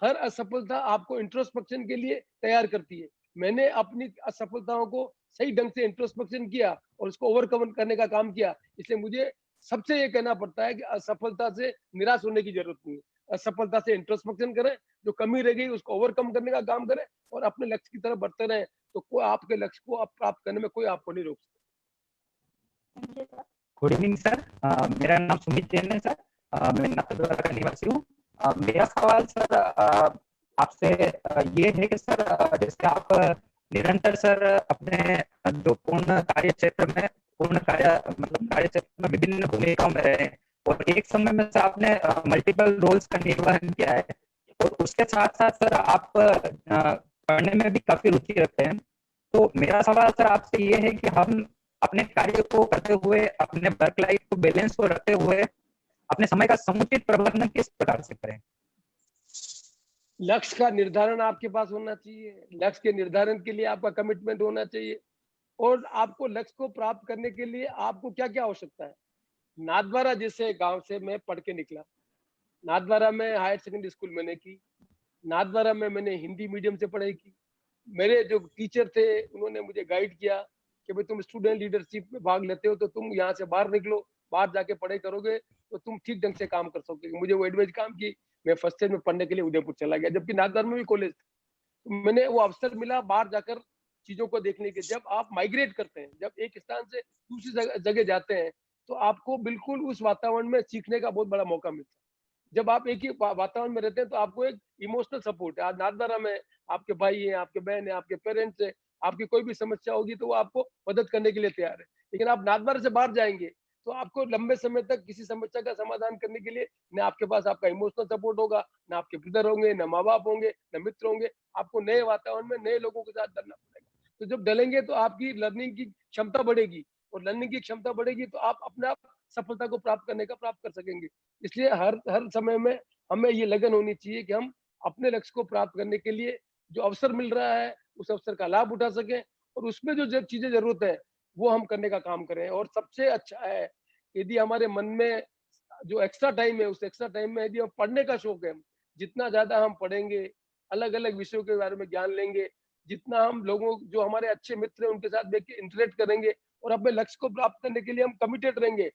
हर असफलता आपको इंट्रोस्पेक्शन के लिए तैयार करती है। मैंने अपनी असफलताओं को सही ढंग से इंट्रोस्पेक्शन किया और उसको ओवरकम करने का काम किया। इसलिए मुझे सबसे ये कहना पड़ता है कि असफलता से निराश होने की जरूरत नहीं है। असफलता से इंट्रोस्पेक्शन करें, जो कमी रह गई उसको ओवरकम करने का काम करें और अपने लक्ष्य की तरफ बढ़ते रहें, तो कोई आपके लक्ष्य को आप प्राप्त करने में कोई आपको नहीं रोक सकता। गुड इवनिंग सर, मेरा नाम सुमित जैन है सर, मैं नाथद्वारा का निवासी हूँ। मेरा सवाल सर आपसे ये है कि सर जैसे आप निरंतर सर अपने जो पूर्ण कार्य क्षेत्र में विभिन्न भूमिकाओं में रहे हैं और एक समय में सर आपने मल्टीपल रोल्स का निर्वहन किया है और उसके साथ साथ सर आप पढ़ने में भी काफी रुचि रखते हैं। तो मेरा सवाल सर आपसे ये है कि हम अपने कार्य को करते हुए, अपने वर्क लाइफ को बैलेंस को रखते हुए अपने समय का समुचित प्रबंधन किस प्रकार से करें? लक्ष्य का निर्धारण आपके पास होना चाहिए, लक्ष्य के निर्धारण के लिए आपका कमिटमेंट होना चाहिए और आपको लक्ष्य को प्राप्त करने के लिए आपको क्या क्या आवश्यकता है। नाथद्वारा जैसे गांव से मैं पढ़ के निकला, नाथद्वारा में हायर सेकेंडरी स्कूल मैंने की, नाथद्वारा में मैंने हिंदी मीडियम से पढ़ाई की। मेरे जो टीचर थे उन्होंने मुझे गाइड किया कि भाई तुम स्टूडेंट लीडरशिप में भाग लेते हो तो तुम यहाँ से बाहर निकलो, बाहर जाके पढ़ाई करोगे तो तुम ठीक ढंग से काम कर सकोगे। मुझे वो एडवाइस काम की, मैं फर्स्ट ईयर में पढ़ने के लिए उदयपुर चला गया, जबकि नाथद्वारा में भी कॉलेज था। तो मैंने वो अवसर मिला बाहर जाकर चीजों को देखने के। जब आप माइग्रेट करते हैं, जब एक स्थान से दूसरी जगह जाते हैं तो आपको बिल्कुल उस वातावरण में सीखने का बहुत बड़ा मौका मिलता है। जब आप एक ही वातावरण में रहते हैं तो आपको एक इमोशनल सपोर्ट है। आज नाथद्वारा में आपके भाई हैं, आपके बहन है, आपके पेरेंट्स है, आपकी कोई भी समस्या होगी तो वो आपको मदद करने के लिए तैयार है। लेकिन आप नाथद्वारा से बाहर जाएंगे तो आपको लंबे समय तक किसी समस्या का समाधान करने के लिए न आपके पास आपका इमोशनल सपोर्ट होगा, न आपके ब्रदर होंगे, न माँ बाप होंगे, न मित्र होंगे। आपको नए वातावरण में नए लोगों के साथ डलना पड़ेगा। तो जब डलेंगे तो आपकी लर्निंग की क्षमता बढ़ेगी और लर्निंग की क्षमता बढ़ेगी तो आप अपने आप सफलता को प्राप्त कर सकेंगे। इसलिए हर समय में हमें ये लगन होनी चाहिए कि हम अपने लक्ष्य को प्राप्त करने के लिए जो अवसर मिल रहा है उस अवसर का लाभ उठा सकें और उसमें जो चीजें जरूरत है वो हम करने का काम करें। और सबसे अच्छा है यदि हमारे मन में जो एक्स्ट्रा टाइम है उस एक्स्ट्रा टाइम में यदि हम पढ़ने का शौक है, जितना ज्यादा हम पढ़ेंगे, अलग अलग विषयों के बारे में ज्ञान लेंगे, जितना हम लोगों जो हमारे अच्छे मित्र हैं उनके साथ बैठ के इंटरेक्ट करेंगे और अपने लक्ष्य को प्राप्त करने के लिए हम कमिटेड रहेंगे,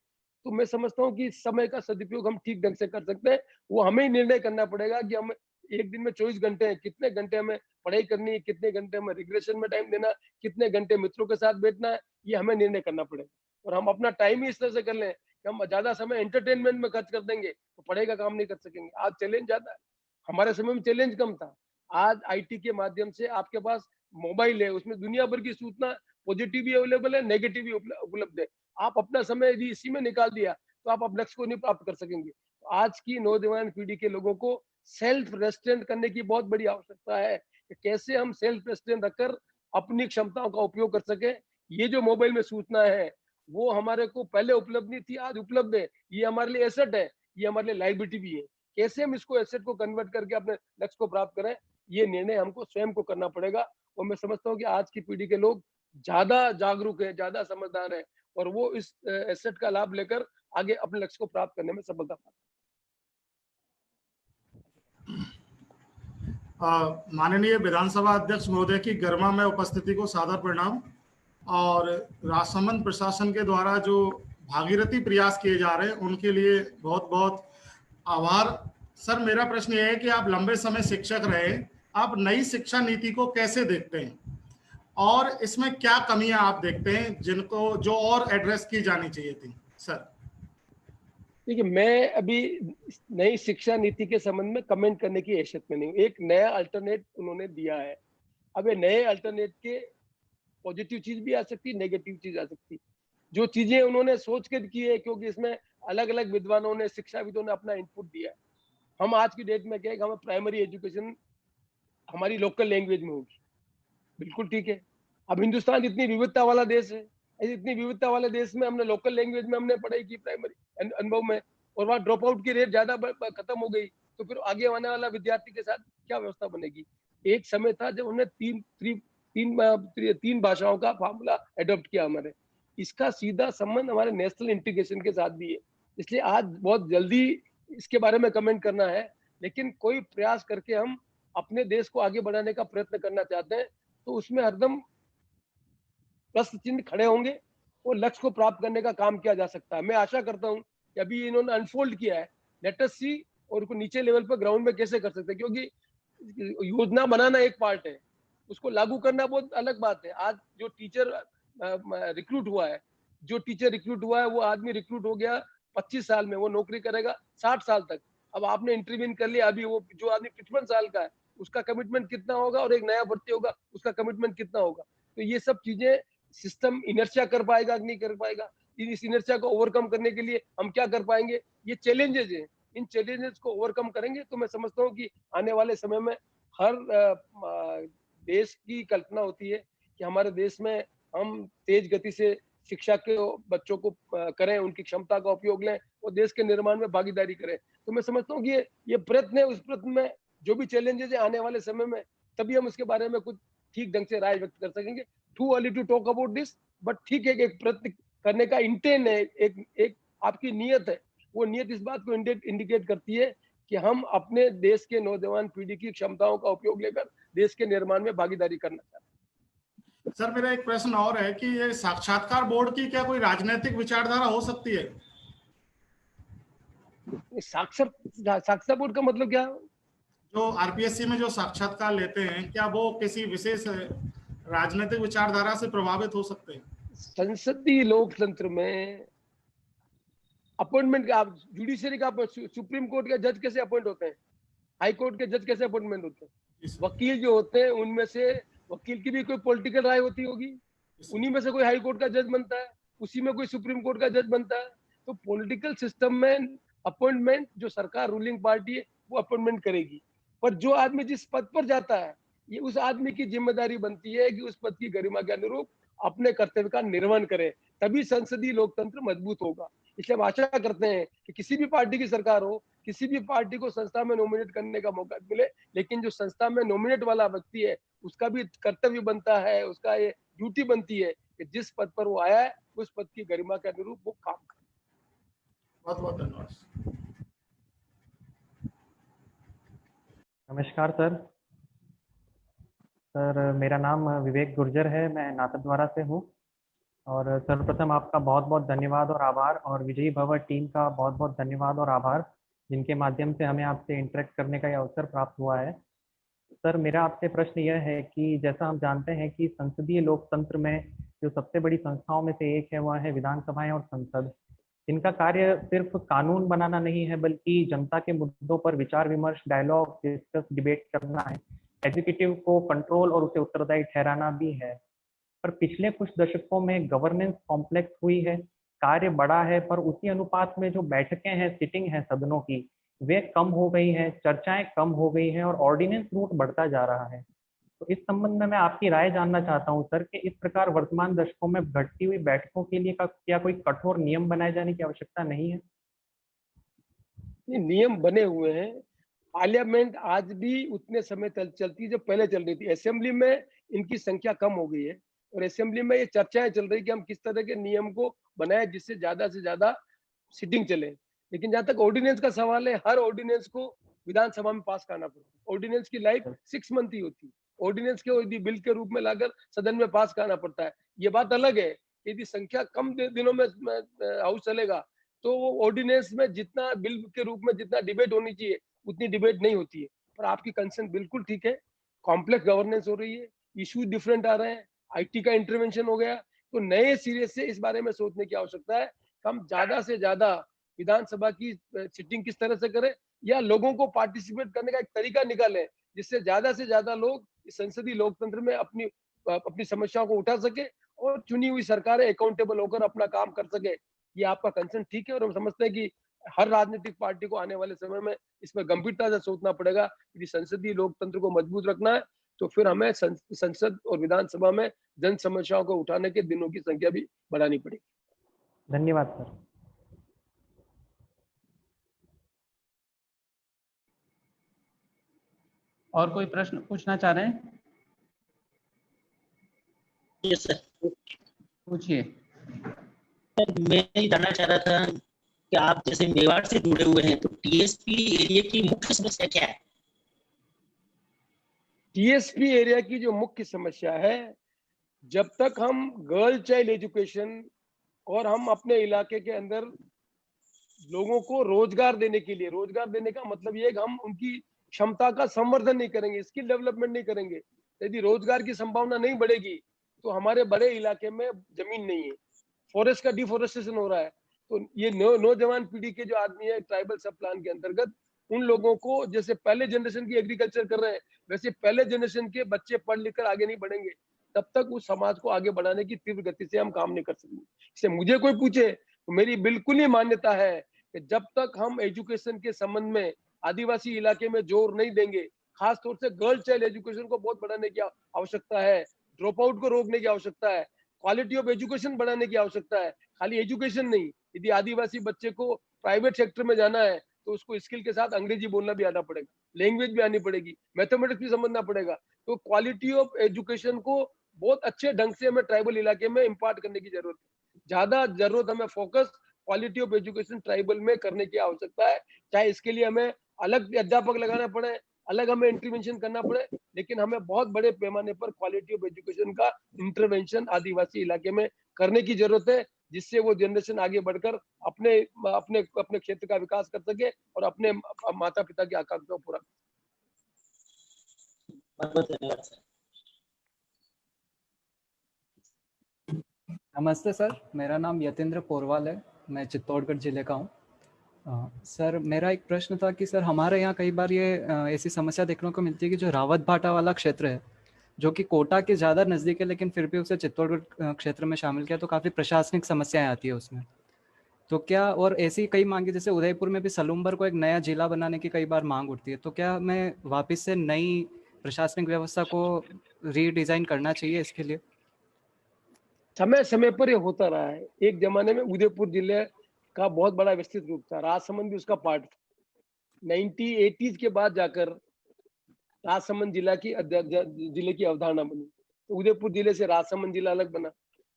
तो मैं समझता हूँ कि समय का सदुपयोग हम ठीक ढंग से कर सकते हैं। वो हमें ही निर्णय करना पड़ेगा कि हम एक दिन में 24 घंटे हैं, कितने घंटे हमें पढ़ाई करनी है, कितने घंटे हमें रिग्रेशन में टाइम देना, कितने घंटे मित्रों के साथ बैठना है, ये हमें निर्णय करना पड़ेगा। और हम अपना टाइम ही इस तरह से कर लें कि हम ज्यादा समय एंटरटेनमेंट में खर्च कर देंगे तो पढ़ाई का काम नहीं कर सकेंगे। आज चैलेंज ज्यादा है, हमारे समय में चैलेंज कम था। आज आईटी के माध्यम से आपके पास मोबाइल है, उसमें दुनिया भर की सूचना पॉजिटिव भी अवेलेबल है, नेगेटिव भी उपलब्ध है। आप अपना समय यदि इसी में निकाल दिया तो आप लक्ष्य को नहीं प्राप्त कर सकेंगे। तो आज की नौजवान पीढ़ी के लोगों को सेल्फ रेस्ट्रेंट करने की बहुत बड़ी आवश्यकता है कि कैसे हम सेल्फ रेस्ट्रेंट रखकर अपनी क्षमताओं का उपयोग कर सके। ये जो मोबाइल में सूचना है वो हमारे को पहले उपलब्ध नहीं थी, आज उपलब्ध है। ये हमारे लिए एसेट है, ये हमारे लिए लायबिलिटी भी है। कैसे हम इसको एसेट को कन्वर्ट करके अपने लक्ष्य को प्राप्त करें, ये निर्णय हमको स्वयं को करना पड़ेगा। और मैं समझता हूँ कि आज की पीढ़ी के लोग ज्यादा जागरूक है, ज्यादा समझदार है और वो इस एसेट का लाभ लेकर आगे अपने लक्ष्य को प्राप्त करने में सफलता पाते। माननीय विधानसभा अध्यक्ष महोदय की गरिमा में उपस्थिति को सादर प्रणाम। और राजसमंद प्रशासन के द्वारा जो भागीरथी प्रयास किए जा रहे हैं उनके लिए बहुत बहुत आभार। सर, मेरा प्रश्न यह है कि आप लंबे समय शिक्षक रहे, आप नई शिक्षा नीति को कैसे देखते हैं और इसमें क्या कमियां आप देखते हैं जिनको जो और एड्रेस की जानी चाहिए थी? सर देखिए, मैं अभी नई शिक्षा नीति के संबंध में कमेंट करने की हैसियत में नहीं हूँ। एक नया अल्टरनेट उन्होंने दिया है, अब ये नए अल्टरनेट के पॉजिटिव चीज भी आ सकती है, नेगेटिव चीज आ सकती है। जो चीजें उन्होंने सोच के की है, क्योंकि इसमें अलग अलग विद्वानों ने, शिक्षाविदों ने अपना इनपुट दिया है। हम आज की डेट में क्या है कि हमें प्राइमरी एजुकेशन हमारी लोकल लैंग्वेज में होगी, बिल्कुल ठीक है। अब हिंदुस्तान इतनी विविधता वाला देश है, इतनी विविधता वाले देश में हमने लोकल लैंग्वेज में हमने पढ़ाई की प्राइमरी अनुभव में, और वहाँ ड्रॉप आउट की रेट ज्यादा खत्म हो गई, तो फिर आगे आने वाला विद्यार्थी के साथ क्या व्यवस्था बनेगी? एक समय था जब हमने तीन भाषाओं का फार्मूला एडॉप्ट किया हमारे, इसका सीधा संबंध हमारे नेशनल इंटीग्रेशन के साथ भी है। इसलिए आज बहुत जल्दी इसके बारे में कमेंट करना है, लेकिन कोई प्रयास करके हम अपने देश को आगे बढ़ाने का प्रयत्न करना चाहते हैं तो उसमें हरदम प्रश्न चिन्ह खड़े होंगे और लक्ष्य को प्राप्त करने का काम किया जा सकता है। मैं आशा करता हूं कि अभी इन्होंने अनफोल्ड किया है, लेट अस सी, और उसको नीचे लेवल पर ग्राउंड में कैसे कर सकते हैं, क्योंकि योजना बनाना एक पार्ट है, उसको लागू करना बहुत अलग बात है। आज जो टीचर रिक्रूट हुआ है, वो आदमी रिक्रूट हो गया 25 साल में, वो नौकरी करेगा 60 साल तक। अब आपने इंटरव्यू कर लिया, अभी वो जो आदमी 55 साल का है उसका कमिटमेंट कितना होगा, और एक नया भर्ती होगा उसका कमिटमेंट कितना होगा। तो ये सब चीजें सिस्टम इनर्शिया कर पाएगा कि नहीं कर पाएगा, इस इनर्शिया को ओवरकम करने के लिए हम क्या कर पाएंगे, ये चैलेंजेस हैं। इन चैलेंजेस को ओवरकम करेंगे तो मैं समझता हूँ कि आने वाले समय में हर देश की कल्पना होती है कि हमारे देश में हम तेज गति से शिक्षा के बच्चों को करें, उनकी क्षमता का उपयोग लें और देश के निर्माण में भागीदारी करें। तो मैं समझता हूँ कि ये प्रयत्न है, उस प्रयत्न में जो भी चैलेंजेस है आने वाले समय में, तभी हम उसके बारे में कुछ ठीक ढंग से राय व्यक्त कर सकेंगे। Too early to talk about this, but ठीक है कि एक प्रयत्न करने का इंटेंट है, एक आपकी नीयत है। वो नीयत इस बात को इंडिकेट करती है कि हम अपने देश के नौजवान पीढ़ी की क्षमताओं का उपयोग लेकर देश के निर्माण में भागीदारी करना चाहते हैं। सर मेरा एक प्रश्न और है कि ये साक्षात्कार बोर्ड की क्या कोई राजनीतिक विचारधारा हो सकती है? साक्षात्कार बोर्ड का मतलब क्या? जो आरपीएससी में जो साक्षात्कार लेते हैं, क्या वो किसी विशेष राजनीतिक विचारधारा से प्रभावित हो सकते हैं? संसदीय लोकतंत्र में अपॉइंटमेंट का, आप जुडिशरी का, सुप्रीम कोर्ट के जज कैसे अपॉइंट होते हैं, हाई कोर्ट के जज कैसे अपॉइंटमेंट होते हैं, वकील जो होते हैं उनमें से वकील की भी कोई पॉलिटिकल राय होती होगी, उन्हीं में से कोई हाई कोर्ट का जज बनता है, उसी में कोई सुप्रीम कोर्ट का जज बनता है। तो पॉलिटिकल सिस्टम में अपॉइंटमेंट जो सरकार रूलिंग पार्टी है वो अपॉइंटमेंट करेगी, पर जो आदमी जिस पद पर जाता है ये उस आदमी की जिम्मेदारी बनती है कि उस पद की गरिमा के अनुरूप अपने कर्तव्य का निर्वहन करे, तभी संसदीय लोकतंत्र मजबूत होगा। इसलिए हम आशा करते हैं कि किसी भी पार्टी की सरकार हो, किसी भी पार्टी को संस्था में नॉमिनेट करने का मौका मिले, लेकिन जो संस्था में नॉमिनेट वाला व्यक्ति है उसका भी कर्तव्य बनता है, उसका ये ड्यूटी बनती है कि जिस पद पर वो आया है उस पद की गरिमा के अनुरूप वो काम करे। बहुत बहुत धन्यवाद। नमस्कार सर, मेरा नाम विवेक गुर्जर है, मैं नाथद्वारा से हूँ। और सर्वप्रथम आपका बहुत बहुत धन्यवाद और आभार, और विजयी भव टीम का बहुत बहुत धन्यवाद और आभार, जिनके माध्यम से हमें आपसे इंटरेक्ट करने का यह अवसर प्राप्त हुआ है। सर, मेरा आपसे प्रश्न यह है कि जैसा हम जानते हैं कि संसदीय लोकतंत्र में जो सबसे बड़ी संस्थाओं में से एक है वह है विधानसभाएं और संसद। इनका कार्य सिर्फ कानून बनाना नहीं है, बल्कि जनता के मुद्दों पर विचार विमर्श, डायलॉग, डिस्कस, डिबेट करना है, एग्जीक्यूटिव को कंट्रोल और उसे उत्तरदायी ठहराना भी है। पर पिछले कुछ दशकों में गवर्नेंस कॉम्प्लेक्स हुई है, कार्य बड़ा है, पर उसी अनुपात में जो बैठकें हैं, सिटिंग है सदनों की, वे कम हो गई है, चर्चाएं कम हो गई हैं और ऑर्डिनेंस रूट बढ़ता जा रहा है। तो इस संबंध में मैं आपकी राय जानना चाहता हूं सर कि इस प्रकार वर्तमान दशकों में घटती हुई बैठकों के लिए क्या कोई कठोर नियम बनाए जाने की आवश्यकता नहीं है? नियम बने हुए हैं, पार्लियामेंट आज भी उतने समय चलती है जब पहले चल रही थी। असेंबली में इनकी संख्या कम हो गई है और असेंबली में ये चर्चाएं चल रही कि हम किस तरह के नियम को बनाए जिससे ज्यादा से ज्यादा सिटिंग चले। लेकिन जहां तक ऑर्डिनेंस का सवाल है, हर ऑर्डिनेंस को विधानसभा में पास करना पड़ता है। ऑर्डिनेंस की लाइफ 6 मंथ ही होती है। ऑर्डिनेंस के यदि बिल के रूप में लाकर सदन में पास करना पड़ता है। ये बात अलग है, यदि संख्या कम दिनों में हाउस चलेगा तो वो ऑर्डिनेंस में जितना बिल के रूप में जितना डिबेट होनी चाहिए उतनी डिबेट नहीं होती है। पर आपकी कंसर्न बिल्कुल ठीक है, कॉम्प्लेक्स गवर्नेंस हो रही है, इश्यूज डिफरेंट आ रहे हैं, आईटी का इंटरवेंशन हो गया, तो नए सिरे से इस बारे में सोचने की आवश्यकता है। हम ज्यादा से ज्यादा विधानसभा की सिटिंग किस तरह से करें या लोगों को पार्टिसिपेट करने का एक तरीका निकालें जिससे ज्यादा से ज्यादा लोग संसदीय लोकतंत्र में अपनी समस्याओं को उठा सके और चुनी हुई सरकारें अकाउंटेबल होकर अपना काम कर सके। ये आपका कंसर्न ठीक है और हम समझते हैं कि हर राजनीतिक पार्टी को आने वाले समय में इसमें गंभीरता से सोचना पड़ेगा कि संसदीय लोकतंत्र को मजबूत रखना है तो फिर हमें संसद और विधानसभा में जन समस्याओं को उठाने के दिनों की संख्या भी बढ़ानी पड़ेगी। धन्यवाद सर। और कोई प्रश्न पूछना चाह रहे हैं? यस सर, पूछिए। मैं ये जानना चाह रहा था कि आप जैसे मेवाड़ से जुड़े हुए हैं तो टीएसपी एरिया की मुख्य समस्या क्या है? टीएसपी एरिया की जो मुख्य समस्या है, जब तक हम गर्ल चाइल्ड एजुकेशन और हम अपने इलाके के अंदर लोगों को रोजगार देने के लिए, रोजगार देने का मतलब ये है कि हम उनकी क्षमता का संवर्धन नहीं करेंगे, स्किल डेवलपमेंट नहीं करेंगे, यदि रोजगार की संभावना नहीं बढ़ेगी तो हमारे बड़े इलाके में जमीन नहीं है, फॉरेस्ट का डिफोरेस्टेशन हो रहा है। तो ये नौजवान पीढ़ी के जो आदमी है ट्राइबल सब प्लान के अंतर्गत, उन लोगों को जैसे पहले जनरेशन की एग्रीकल्चर कर रहे हैं वैसे पहले जनरेशन के बच्चे पढ़ लिख कर आगे नहीं बढ़ेंगे, तब तक उस समाज को आगे बढ़ाने की तीव्र गति से हम काम नहीं कर सकते। इससे मुझे कोई पूछे तो मेरी बिल्कुल ही मान्यता है कि जब तक हम एजुकेशन के संबंध में आदिवासी इलाके में जोर नहीं देंगे, खास तौर से गर्ल चाइल्ड एजुकेशन को बहुत बढ़ाने की आवश्यकता है, ड्रॉप आउट को रोकने की आवश्यकता है, क्वालिटी ऑफ एजुकेशन बढ़ाने की आवश्यकता है। खाली एजुकेशन नहीं, यदि आदिवासी बच्चे को प्राइवेट सेक्टर में जाना है तो उसको स्किल के साथ अंग्रेजी बोलना भी आना पड़ेगा, लैंग्वेज भी आनी पड़ेगी, मैथमेटिक्स भी समझना पड़ेगा। तो क्वालिटी ऑफ एजुकेशन को बहुत अच्छे ढंग से हमें ट्राइबल इलाके में इम्पार्ट करने की जरूरत है। ज्यादा जरूरत हमें focus quality of education tribal में करने की आवश्यकता है। चाहे इसके लिए हमें अलग अध्यापक लगाना पड़े, अलग हमें इंटरवेंशन करना पड़े, लेकिन हमें बहुत बड़े पैमाने पर क्वालिटी ऑफ एजुकेशन का इंटरवेंशन आदिवासी इलाके में करने की जरूरत है, जिससे वो जनरेशन आगे बढ़कर अपने अपने अपने क्षेत्र का विकास कर सके और अपने माता पिता की आकांक्षाओं को पूरा कर सके। नमस्ते सर, मेरा नाम यतेंद्र पोरवाल है, मैं चित्तौड़गढ़ जिले का हूँ। सर मेरा एक प्रश्न था कि सर हमारे यहाँ कई बार ये ऐसी समस्या देखने को मिलती है कि जो रावत भाटा वाला क्षेत्र है जो कि कोटा के ज़्यादा नज़दीक है, लेकिन फिर भी उसे चित्तौड़गढ़ क्षेत्र में शामिल किया तो काफ़ी प्रशासनिक समस्याएं आती है उसमें। तो क्या, और ऐसी कई मांगे, जैसे उदयपुर में भी सलूम्बर को एक नया जिला बनाने की कई बार मांग उठती है, तो क्या हमें वापस से नई प्रशासनिक व्यवस्था को रीडिज़ाइन करना चाहिए इसके लिए? समय समय पर ये होता रहा है। एक जमाने में उदयपुर जिले का बहुत बड़ा विस्तृत रूप था, राजसमंद भी उसका पार्ट था। 1980s के बाद जाकर राजसमंद जिले की अवधारणा बनी, तो उदयपुर जिले से राजसमंद जिला अलग बना।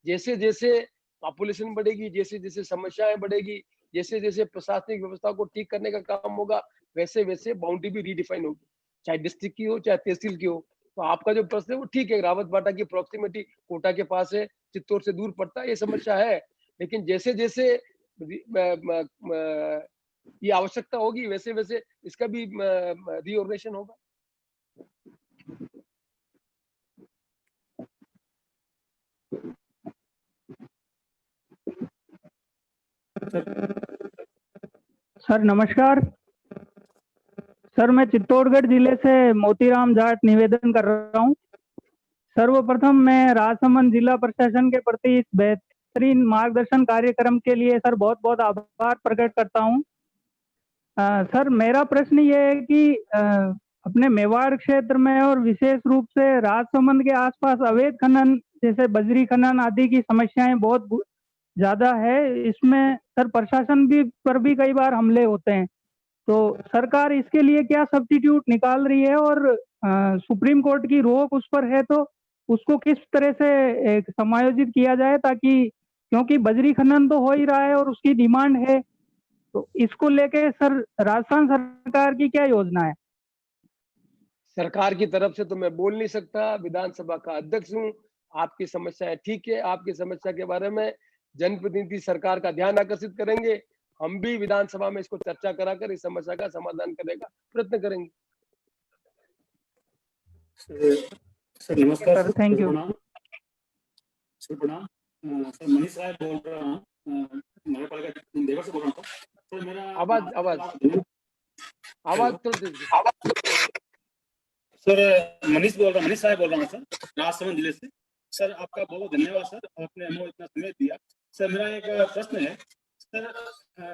जैसे जैसे पॉपुलेशन बढ़ेगी, जैसे जैसे समस्याएं बढ़ेगी, जैसे जैसे प्रशासनिक व्यवस्था को ठीक करने का काम होगा, वैसे वैसे बाउंड्री भी रीडिफाइन होगी, चाहे डिस्ट्रिक्ट की हो चाहे तहसील की हो। तो आपका जो प्रश्न है वो ठीक है, रावत बाटा की प्रॉक्सिमिटी कोटा के पास है, चित्तौड़ से दूर पड़ता है, ये समस्या है। लेकिन जैसे जैसे ये आवश्यकता होगी वैसे वैसे इसका भी रीऑर्गेनाइजेशन होगा। सर नमस्कार सर, मैं चित्तौड़गढ़ जिले से मोतीराम जाट निवेदन कर रहा हूं। सर्वप्रथम मैं राजसमंद जिला प्रशासन के प्रति इस बेहतरीन मार्गदर्शन कार्यक्रम के लिए सर बहुत बहुत आभार प्रकट करता हूं। सर मेरा प्रश्न ये है कि अपने मेवाड़ क्षेत्र में और विशेष रूप से राजसमंद के आसपास अवैध खनन जैसे बजरी खनन आदि की समस्याएं बहुत ज्यादा है। इसमें सर प्रशासन पर भी कई बार हमले होते हैं, तो सरकार इसके लिए क्या सब्स्टिट्यूट निकाल रही है और सुप्रीम कोर्ट की रोक उस पर है तो उसको किस तरह से समायोजित किया जाए, ताकि, क्योंकि बजरी खनन तो हो ही रहा है और उसकी डिमांड है, तो इसको लेके सर राजस्थान सरकार की क्या योजना है? सरकार की तरफ से तो मैं बोल नहीं सकता, विधानसभा का अध्यक्ष हूँ। आपकी समस्या ठीक है, आपकी समस्या के बारे में जनप्रतिनिधि सरकार का ध्यान आकर्षित करेंगे। हम भी विधानसभा में इसको चर्चा कराकर इस समस्या का समाधान करने का प्रयत्न करेंगे। सर नमस्कार सर, थैंक यू। सर प्रणाम। सर मनीष राय बोल रहा हूँ, नगरपालिका देवर से बोल रहा हूँ। सर मेरा आवाज सर मनीष राय बोल रहा हूँ सर, राजसमंद जिले से। सर आपका बहुत धन्यवाद सर, आपने हमें इतना समय दिया। सर मेरा एक प्रश्न है सर,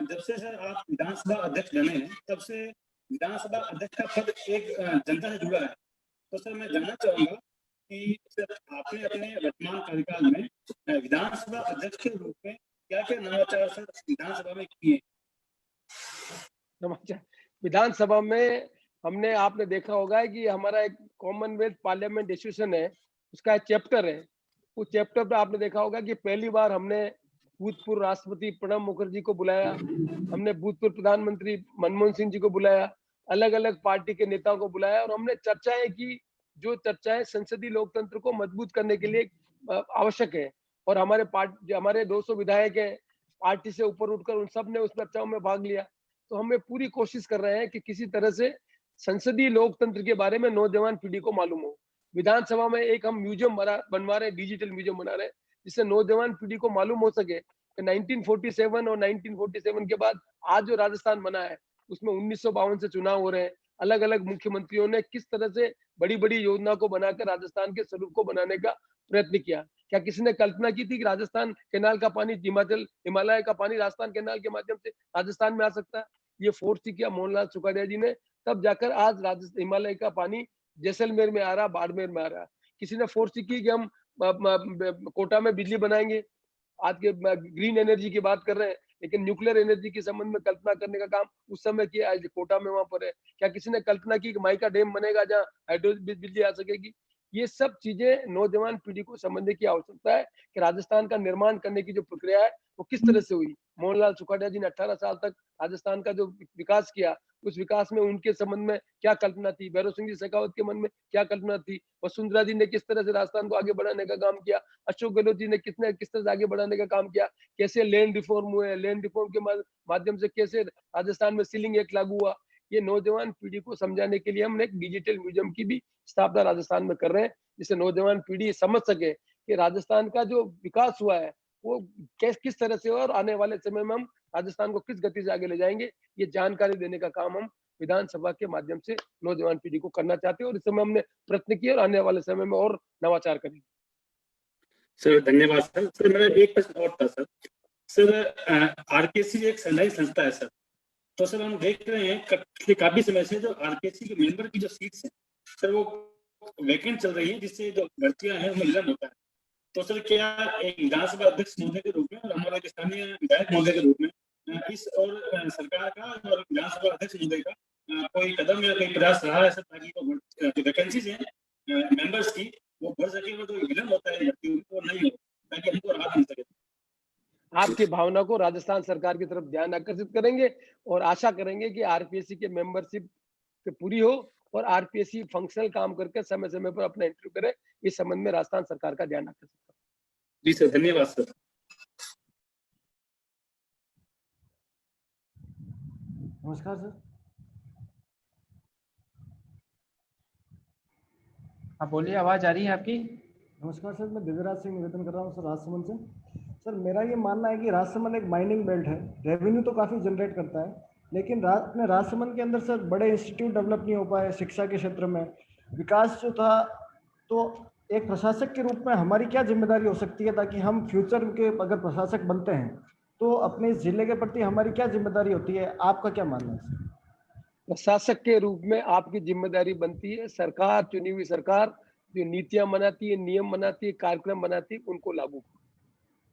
जब से सर आप विधानसभा अध्यक्ष बने हैं तब से विधानसभा अध्यक्ष का पद एक जनता से जुड़ा है। तो सर मैं जानना चाहूंगा कि सर आपने अपने वर्तमान कार्यकाल में विधानसभा अध्यक्ष के रूप में क्या क्या नवाचार सर विधानसभा में किए? नवाचार विधानसभा में हमने, आपने देखा होगा कि हमारा एक कॉमनवेल्थ पार्लियामेंट एसोसिएशन है, उसका एक चैप्टर है। उस चैप्टर पे आपने देखा होगा कि पहली बार हमने भूतपूर्व राष्ट्रपति प्रणब मुखर्जी को बुलाया, हमने भूतपूर्व प्रधानमंत्री मनमोहन सिंह जी को बुलाया, अलग अलग पार्टी के नेताओं को बुलाया और हमने चर्चाएं की, जो चर्चाएं संसदीय लोकतंत्र को मजबूत करने के लिए आवश्यक है। और हमारे 200 विधायक हैं, पार्टी से ऊपर उठकर उन सब ने उस चर्चाओं में भाग लिया। तो हमें पूरी कोशिश कर रहे हैं कि किसी तरह से संसदीय लोकतंत्र के बारे में नौजवान पीढ़ी को मालूम हो। विधानसभा में एक हम म्यूजियम बनवा रहे हैं, डिजिटल म्यूजियम बना रहे हैं, जिससे नौजवान पीढ़ी को मालूम हो सके कि 1947 और 1947 के बाद आज जो राजस्थान बना है उसमें 1952 से चुनाव हो रहे हैं। अलग अलग मुख्यमंत्रियों ने किस तरह से बड़ी बड़ी योजना को बनाकर राजस्थान के स्वरूप को बनाने का प्रयत्न किया। क्या किसी ने कल्पना की थी कि राजस्थान कैनाल का पानी हिमालय का पानी राजस्थान कैनाल के माध्यम से राजस्थान में आ सकता है? ये फोर्स किया मोहनलाल सुखाड़िया जी ने, तब जाकर आज राजस्थान हिमालय का पानी जैसलमेर में आ रहा, बाड़मेर में आ रहा। किसी ने फोर्स की कि हम कोटा में बिजली बनाएंगे, आज के ग्रीन एनर्जी की बात कर रहे हैं, लेकिन न्यूक्लियर एनर्जी के संबंध में कल्पना करने का काम उस समय किया, आज कोटा में वहां पर है। क्या किसी ने कल्पना की कि माइका डैम बनेगा जहाँ हाइड्रो बिजली आ सकेगी? ये सब चीजें नौजवान पीढ़ी को समझने की आवश्यकता है कि राजस्थान का निर्माण करने की जो प्रक्रिया है वो किस तरह से हुई। मोहनलाल सुखाड़िया जी ने 18 साल तक राजस्थान का जो विकास किया, उस विकास में उनके संबंध में क्या कल्पना थी, भैरव सिंह जी शेखावत के मन में क्या कल्पना थी, वसुंधरा जी ने किस तरह से राजस्थान को आगे बढ़ाने का काम किया, अशोक गहलोत जी ने किस तरह से आगे बढ़ाने का काम किया, कैसे लैंड रिफॉर्म हुए, लैंड रिफॉर्म के माध्यम से कैसे राजस्थान में सीलिंग एक्ट लागू हुआ। ये नौजवान पीढ़ी को समझाने के लिए हमने एक डिजिटल म्यूजियम की भी स्थापना राजस्थान में कर रहे हैं, जिससे नौजवान पीढ़ी समझ सके कि राजस्थान का जो विकास हुआ है वो किस तरह से हुआ और आने वाले समय में हम राजस्थान को किस गति से आगे ले जाएंगे, ये जानकारी देने का काम हम विधानसभा के माध्यम से नौजवान पीढ़ी को करना चाहते हैं और इस समय हमने प्रयत्न किया और आने वाले समय में और नवाचार करेंगे। सर धन्यवाद सर। सर मेरा एक प्रश्न और था सर। सर आरकेसी एक सरकारी संस्था है सर, तो सर हम देख रहे हैं कि काफी समय से जो आरकेसी के मेंबर की जो सीट्स हैं सर वो वैकेंट चल रही है, जिससे जो भर्तियां हैं वो विलंब होता है। तो सर क्या एक विधानसभा अध्यक्ष महोदय के रूप में और हमारे स्थानीय विधायक महोदय के रूप में इस और सरकार का और विधानसभा अध्यक्ष महोदय का कोई कदम या कोई प्रयास रहा है सर, ताकि जो वैकेंसीज हैं मेंबर्स की वो भर सके, वो जो विलंब होता है वो नहीं हो, ताकि हमको राहत मिल सके? आपकी भावना को राजस्थान सरकार की तरफ ध्यान आकर्षित करेंगे और आशा करेंगे कि आरपीएससी के मेंबरशिप पूरी हो और आरपीएससी फंक्शनल काम करके समय समय पर अपना इंटरव्यू करे। इस संबंध में राजस्थान सरकार का ध्यान आकर्षित करें। जी सर, धन्यवाद सर। नमस्कार सर। हाँ बोलिए, आवाज आ रही है आपकी? नमस्कार सर, मैं दिव्यराज सिंह निवेदन कर रहा हूँ सर राजसमंद से। सर मेरा ये मानना है कि राजसमंद एक माइनिंग बेल्ट है, रेवेन्यू तो काफ़ी जनरेट करता है, लेकिन अपने राजसमंद के अंदर सर बड़े इंस्टीट्यूट डेवलप नहीं हो पाए शिक्षा के क्षेत्र में। विकास जो था, तो एक प्रशासक के रूप में हमारी क्या जिम्मेदारी हो सकती है, ताकि हम फ्यूचर के अगर प्रशासक बनते हैं तो अपने इस जिले के प्रति हमारी क्या जिम्मेदारी होती है, आपका क्या मानना है सर? प्रशासक के रूप में आपकी जिम्मेदारी बनती है सरकार, चुनी हुई सरकार जो नीतियां बनाती है, नियम बनाती है, कार्यक्रम बनाती है, उनको लागू करो।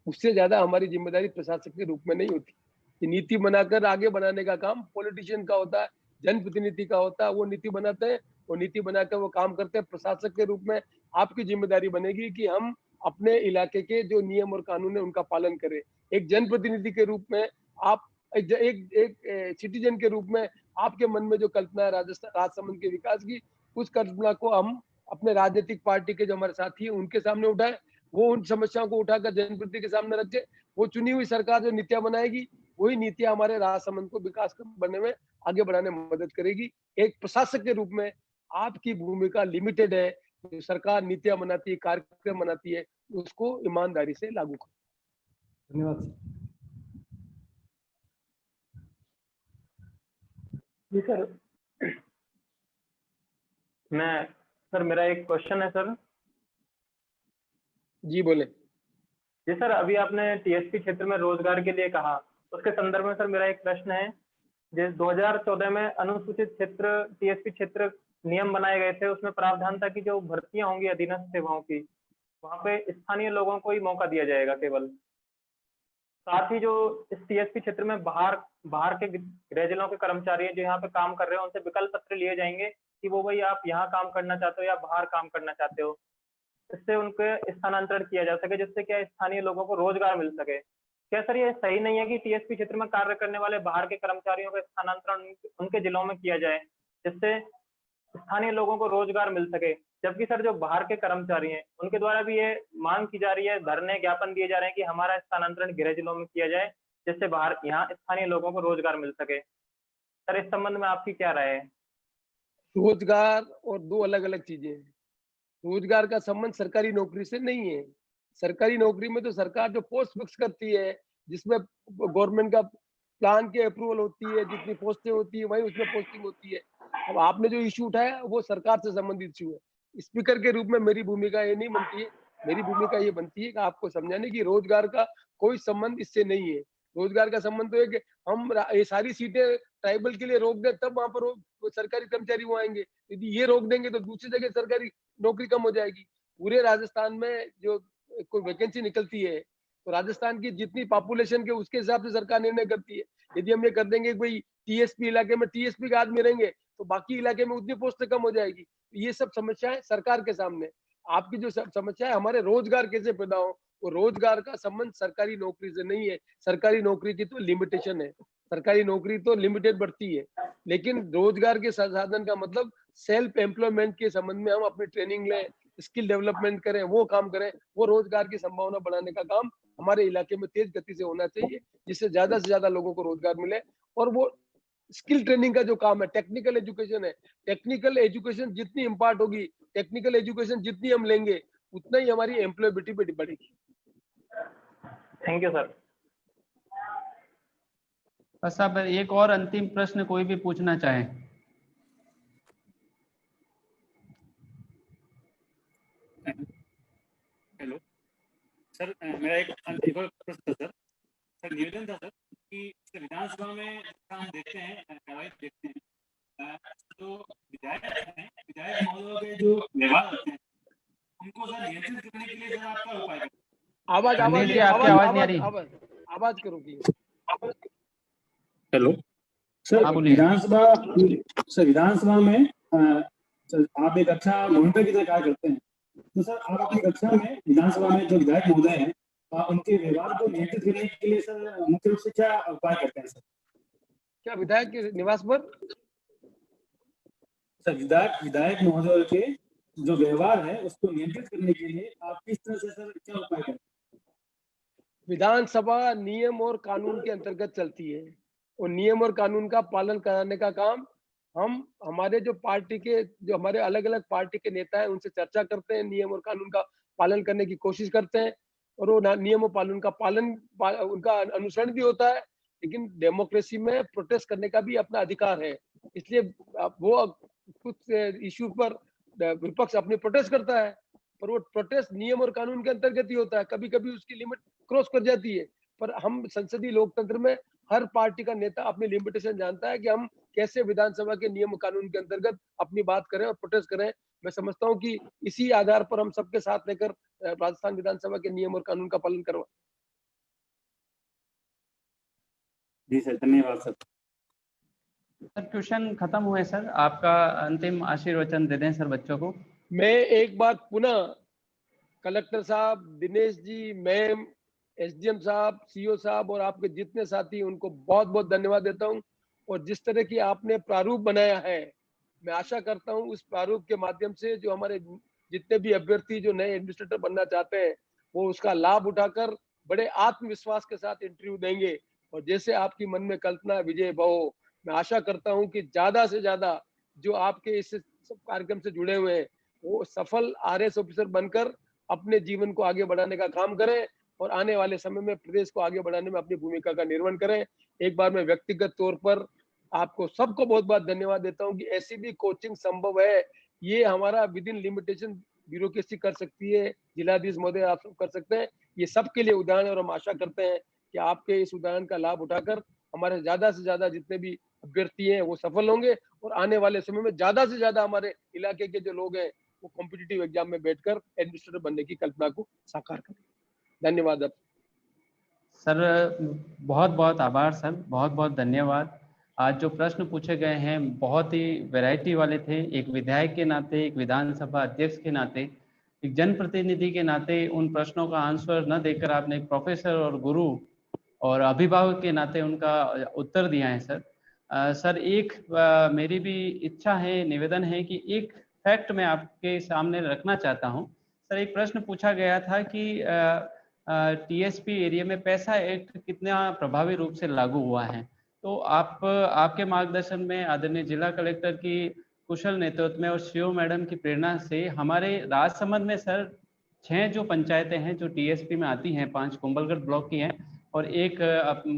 उससे ज्यादा हमारी जिम्मेदारी प्रशासक के रूप में नहीं होती। कि नीति बनाकर आगे बढ़ाने का काम पॉलिटिशियन का होता है, जनप्रतिनिधि का होता है, वो नीति बनाते हैं, वो नीति बनाकर वो काम करते हैं। प्रशासक के रूप में आपकी जिम्मेदारी बनेगी कि हम अपने इलाके के जो नियम और कानून है उनका पालन करें। एक जनप्रतिनिधि के रूप में आप एक सिटीजन के रूप में आपके मन में जो कल्पना है राजसमंद के विकास की, उस कल्पना को हम अपने राजनीतिक पार्टी के जो हमारे साथी हैं उनके सामने उठाए, वो उन समस्याओं को उठाकर जनप्रतिनिधि के सामने रखे। वो चुनी हुई सरकार जो नीतियां बनाएगी वही नीतियां हमारे राजसमंद को विकास बनने में आगे बढ़ाने में मदद करेगी। एक प्रशासक के रूप में आपकी भूमिका लिमिटेड है। जो सरकार नीतियां बनाती है, कार्यक्रम बनाती है, उसको ईमानदारी से लागू करो। धन्यवाद जी सर। सर मेरा एक क्वेश्चन है सर। जी बोले। जी सर, अभी आपने टीएसपी क्षेत्र में रोजगार के लिए कहा, उसके संदर्भ में सर मेरा एक प्रश्न है। जिस 2014 में अनुसूचित क्षेत्र टीएसपी क्षेत्र नियम बनाए गए थे, उसमें प्रावधान था कि जो भर्तियां होंगी अधीनस्थ सेवाओं की, वहां पे स्थानीय लोगों को ही मौका दिया जाएगा केवल। साथ ही जो इस टीएसपी क्षेत्र में बाहर के गृह जिलों के कर्मचारी हैं जो यहाँ पे काम कर रहे हैं, उनसे विकल्प पत्र लिए जाएंगे कि वो भाई आप यहाँ काम करना चाहते हो या बाहर काम करना चाहते हो। इससे उनके स्थानांतरण किया जा सके, जिससे क्या स्थानीय लोगों को रोजगार मिल सके। क्या सर ये सही नहीं है कि टीएसपी क्षेत्र में कार्य करने वाले बाहर के कर्मचारियों का स्थानांतरण उनके जिलों में किया जाए, जिससे स्थानीय लोगों को रोजगार मिल सके? जबकि सर जो बाहर के कर्मचारी हैं उनके द्वारा भी ये मांग की जा रही है, धरने ज्ञापन दिए जा रहे हैं कि हमारा स्थानांतरण गृह जिलों में किया जाए, जिससे बाहर यहाँ स्थानीय लोगों को रोजगार मिल सके। सर इस संबंध में आपकी क्या राय है? रोजगार और दो अलग अलग चीजें हैं। रोजगार का संबंध सरकारी नौकरी से नहीं है। सरकारी नौकरी में तो सरकार जो पोस्ट फिक्स करती है, जिसमें गवर्नमेंट का प्लान के अप्रूवल होती है, जितनी पोस्टें होती है वही उसमें पोस्टिंग होती है। अब आपने जो इशू उठाया वो सरकार से संबंधित इशू है। स्पीकर के रूप में मेरी भूमिका ये नहीं बनती है। मेरी भूमिका ये बनती है कि आपको समझाने की रोजगार का कोई संबंध इससे नहीं है। रोजगार का संबंध तो है कि हम ये सारी सीटें ट्राइबल के लिए रोक दें, तब वहां पर वो सरकारी कर्मचारी वो आएंगे। यदि ये रोक देंगे तो दूसरी जगह सरकारी नौकरी कम हो जाएगी। पूरे राजस्थान में जो कोई वैकेंसी निकलती है तो राजस्थान की जितनी पॉपुलेशन के उसके हिसाब से सरकार निर्णय करती है। यदि हम ये कर देंगे कि भाई टीएसपी इलाके में टीएसपी के आदमी रहेंगे तो बाकी इलाके में उतनी पोस्टें कम हो जाएगी। ये सब समस्याएं सरकार के सामने। आपकी जो समस्या है हमारे रोजगार कैसे पैदा हो, वो रोजगार का संबंध सरकारी नौकरी से नहीं है। सरकारी नौकरी की तो लिमिटेशन है, सरकारी नौकरी तो लिमिटेड बढ़ती है, लेकिन रोजगार के संसाधन का मतलब सेल्फ एम्प्लॉयमेंट के संबंध में हम अपनी ट्रेनिंग लें, स्किल डेवलपमेंट करें, वो काम करें। वो रोजगार की संभावना बढ़ाने का काम हमारे इलाके में तेज गति से होना चाहिए, जिससे ज्यादा से ज्यादा लोगों को रोजगार मिले। और वो स्किल ट्रेनिंग का जो काम है, टेक्निकल एजुकेशन है, टेक्निकल एजुकेशन जितनी इम्पार्ट होगी, टेक्निकल एजुकेशन जितनी हम लेंगे, उतना ही हमारी एम्प्लॉयबिलिटी बढ़ेगी। Thank you sir. बस अब एक और अंतिम प्रश्न कोई भी पूछना चाहे। हेलो सर, मेरा एक और प्रश्न था सर निवेदन था सर कि विधानसभा में हम देखते हैं, कार्रवाई देखते हैं, तो विधायक महोदय के जो व्यवहार होते हैं उनको सर नियंत्रित करने के लिए सर आपका उपाय क्या? आवाज करो प्लीज। हेलो सर, विधानसभा में आप एक अच्छा मॉनिटर की तरह कार्य करते हैं, तो सर आप अपनी कक्षा में विधानसभा में जो विधायक महोदय हैं उनके व्यवहार को नियंत्रित करने के लिए सर मुख्य रूप से क्या उपाय करते हैं सर? क्या विधायक के निवास पर सर विधायक महोदय के जो व्यवहार है उसको नियंत्रित करने के लिए आप किस तरह से सर क्या उपाय करते हैं? विधानसभा नियम और कानून के अंतर्गत चलती है और नियम और कानून का पालन कराने का काम हम हमारे जो पार्टी के जो हमारे अलग अलग पार्टी के नेता हैं उनसे चर्चा करते हैं, नियम और कानून का पालन करने की कोशिश करते हैं और वो नियम और कानून का उनका अनुसरण भी होता है। लेकिन डेमोक्रेसी में प्रोटेस्ट करने का भी अपना अधिकार है, इसलिए वो कुछ इश्यू पर विपक्ष अपनी प्रोटेस्ट करता है, पर वो प्रोटेस्ट नियम और कानून के अंतर्गत ही होता है। कभी कभी उसकी लिमिट क्रॉस कर जाती है, पर हम संसदीय लोकतंत्र में हर पार्टी का नेता अपनी लिमिटेशन जानता है कि हम कैसे विधानसभा के नियम कानून के अंतर्गत अपनी बात करें और प्रोटेस्ट करें। मैं समझता हूं कि इसी आधार पर हम सबके साथ लेकर राजस्थान विधानसभा के नियम और कानून का पालन करवा। जी सर, धन्यवाद सर। सर ट्यूशन खत्म हुए सर, आपका अंतिम आशीर्वचन दे दें सर बच्चों को। मैं एक बार पुनः कलेक्टर साहब, दिनेश जी, मैम, एसडीएम साहब, सीओ साहब और आपके जितने साथी उनको बहुत बहुत धन्यवाद देता हूं। और जिस तरह की आपने प्रारूप बनाया है, मैं आशा करता हूं उस प्रारूप के माध्यम से जो हमारे जितने भी अभ्यर्थी जो नए एडमिनिस्ट्रेटर बनना चाहते हैं वो उसका लाभ उठाकर बड़े आत्मविश्वास के साथ इंटरव्यू देंगे। और जैसे आपकी मन में कल्पना विजय भव, मैं आशा करता हूं कि ज्यादा से ज्यादा जो आपके इस कार्यक्रम से जुड़े हुए हैं वो सफल आरएस ऑफिसर बनकर अपने जीवन को आगे बढ़ाने का काम करें और आने वाले समय में प्रदेश को आगे बढ़ाने में अपनी भूमिका का निर्वहन करें। एक बार मैं व्यक्तिगत तौर पर आपको सबको बहुत बहुत धन्यवाद देता हूं कि ऐसी भी कोचिंग संभव है। ये हमारा विद इन लिमिटेशन ब्यूरोक्रेसी कर सकती है, जिलाधीश महोदय आप सब कर सकते हैं। ये सबके लिए उदाहरण और हम आशा करते हैं कि आपके इस उदाहरण का लाभ उठाकर हमारे ज्यादा से ज्यादा जितने भी अभ्यर्थी हैं वो सफल होंगे और आने वाले समय में ज्यादा से ज्यादा हमारे इलाके के जो लोग हैं वो कॉम्पिटिटिव एग्जाम में बैठकर एडमिनिस्ट्रेटर बनने की कल्पना को साकार करें। धन्यवाद सर, बहुत बहुत आभार सर, बहुत बहुत धन्यवाद। आज जो प्रश्न पूछे गए हैं बहुत ही वैरायटी वाले थे। एक विधायक के नाते, एक विधानसभा अध्यक्ष के नाते, एक जनप्रतिनिधि के नाते उन प्रश्नों का आंसर न देकर आपने एक प्रोफेसर और गुरु और अभिभावक के नाते उनका उत्तर दिया है सर। सर एक मेरी भी इच्छा है, निवेदन है कि एक फैक्ट मैं आपके सामने रखना चाहता हूँ। सर एक प्रश्न पूछा गया था कि टीएसपी एरिया में पैसा एक्ट कितना प्रभावी रूप से लागू हुआ है। तो आपके मार्गदर्शन में आदरणीय जिला कलेक्टर की कुशल नेतृत्व में और सीओ मैडम की प्रेरणा से हमारे राजसमंद में सर 6 जो पंचायतें हैं जो टीएसपी में आती हैं, 5 कुंभलगढ़ ब्लॉक की हैं और एक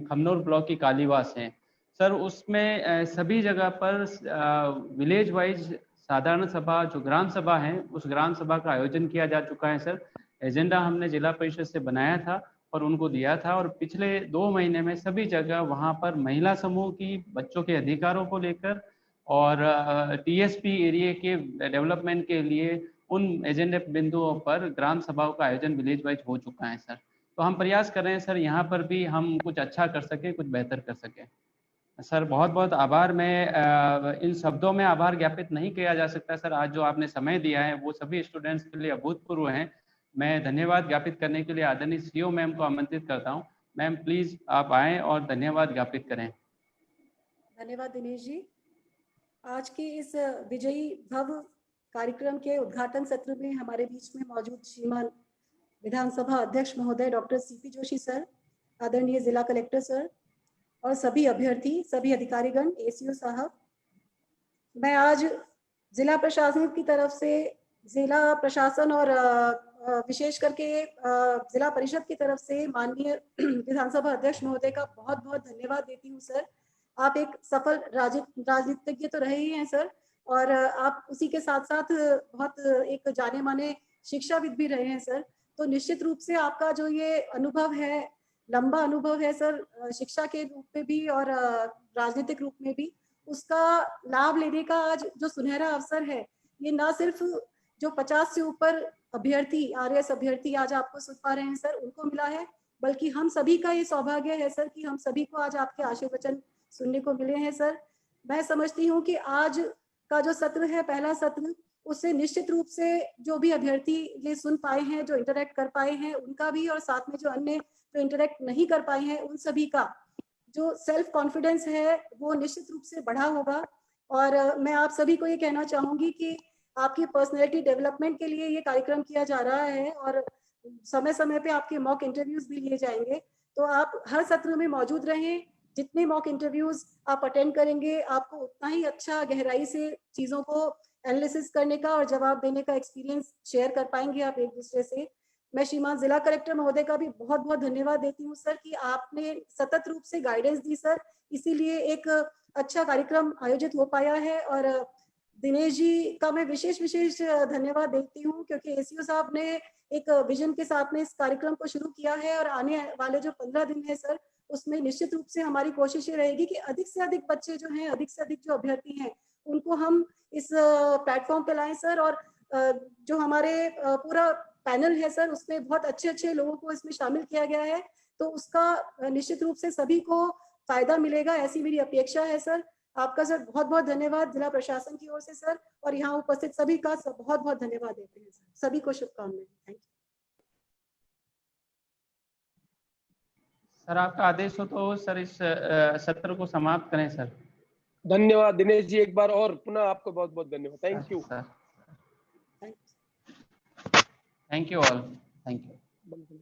खमनौर ब्लॉक की कालीवास है सर। उसमें सभी जगह पर विलेज वाइज साधारण सभा जो ग्राम सभा है उस ग्राम सभा का आयोजन किया जा चुका है सर। एजेंडा हमने जिला परिषद से बनाया था और उनको दिया था और पिछले 2 महीने में सभी जगह वहाँ पर महिला समूह की बच्चों के अधिकारों को लेकर और टीएसपी एरिया के डेवलपमेंट के लिए उन एजेंडे बिंदुओं पर ग्राम सभाओं का आयोजन विलेज वाइज हो चुका है सर। तो हम प्रयास कर रहे हैं सर यहाँ पर भी हम कुछ अच्छा कर सकें, कुछ बेहतर कर सकें सर। बहुत बहुत आभार। मैं इन शब्दों में आभार ज्ञापित नहीं किया जा सकता सर। आज जो आपने समय दिया है वो सभी स्टूडेंट्स के लिए अभूतपूर्व हैं। मैं धन्यवाद ज्ञापित करने के लिए आदरणीय सीओ मैम को आमंत्रित करता हूँ। मैम प्लीज आप आएँ और धन्यवाद ज्ञापित करें। धन्यवाद दिनेश जी। आज के इस विजयी भव कार्यक्रम के उद्घाटन सत्र में हमारे बीच में मौजूद श्रीमान विधानसभा अध्यक्ष महोदय डॉक्टर सीपी जोशी सर, आदरणीय जिला कलेक्टर सर और सभी अभ्यर्थी, सभी अधिकारीगण, एसीओ साहब, मैं आज जिला प्रशासन की तरफ से, जिला प्रशासन और विशेष करके जिला परिषद की तरफ से माननीय विधानसभा अध्यक्ष महोदय का बहुत बहुत धन्यवाद देती हूँ सर। आप एक सफल राजनीतिज्ञ तो रहे ही हैं सर और आप उसी के साथ साथ बहुत एक जाने माने शिक्षाविद भी रहे हैं सर। तो निश्चित रूप से आपका जो ये अनुभव है, लंबा अनुभव है सर, शिक्षा के रूप में भी और राजनीतिक रूप में भी, उसका लाभ लेने का आज जो सुनहरा अवसर है, ये ना सिर्फ जो 50 से ऊपर अभ्यर्थी, आरएस अभ्यर्थी आज आपको सुन पा रहे हैं सर, उनको मिला है, बल्कि हम सभी का ये सौभाग्य है सर कि हम सभी को आज आपके आशीर्वचन सुनने को मिले हैं सर। मैं समझती हूँ कि आज का जो सत्र है, पहला सत्र, उससे निश्चित रूप से जो भी अभ्यर्थी ये सुन पाए हैं, जो इंटरेक्ट कर पाए हैं, उनका भी, और साथ में जो अन्य जो इंटरेक्ट नहीं कर पाए हैं उन सभी का जो सेल्फ कॉन्फिडेंस है वो निश्चित रूप से बढ़ा होगा। और मैं आप सभी को ये कहना चाहूंगी कि आपकी पर्सनैलिटी डेवलपमेंट के लिए ये कार्यक्रम किया जा रहा है और समय समय पे आपके मॉक इंटरव्यूज भी लिए जाएंगे। तो आप हर सत्र में मौजूद रहें। जितने मॉक इंटरव्यूज आप अटेंड करेंगे, आपको उतना ही अच्छा गहराई से चीजों को एनालिसिस करने का और जवाब देने का एक्सपीरियंस शेयर कर पाएंगे आप एक दूसरे से। मैं श्रीमान जिला कलेक्टर महोदय का भी बहुत बहुत धन्यवाद देती हूँ सर कि आपने सतत रूप से गाइडेंस दी सर, इसीलिए एक अच्छा कार्यक्रम आयोजित हो पाया है। और दिनेश जी का मैं विशेष धन्यवाद देती हूँ क्योंकि एसीओ साहब ने एक विजन के साथ में इस कार्यक्रम को शुरू किया है और आने वाले जो 15 दिन है सर, उसमें निश्चित रूप से हमारी कोशिश ये रहेगी कि अधिक से अधिक बच्चे जो हैं, अधिक से अधिक जो अभ्यर्थी हैं, उनको हम इस प्लेटफॉर्म पे लाएं सर। और जो हमारे पूरा पैनल है सर, उसमें बहुत अच्छे लोगों को इसमें शामिल किया गया है, तो उसका निश्चित रूप से सभी को फायदा मिलेगा, ऐसी मेरी अपेक्षा है सर। आपका सर बहुत बहुत धन्यवाद जिला प्रशासन की ओर से सर, और यहाँ उपस्थित सभी का बहुत बहुत धन्यवाद देते हैं सर। सभी को शुभकामनाएं। Thank you sir. आपका आदेश हो तो सर इस सत्र को समाप्त करें सर। धन्यवाद दिनेश जी, एक बार और पुनः आपको बहुत बहुत धन्यवाद। Thank you sir. Thank you all. Thank you.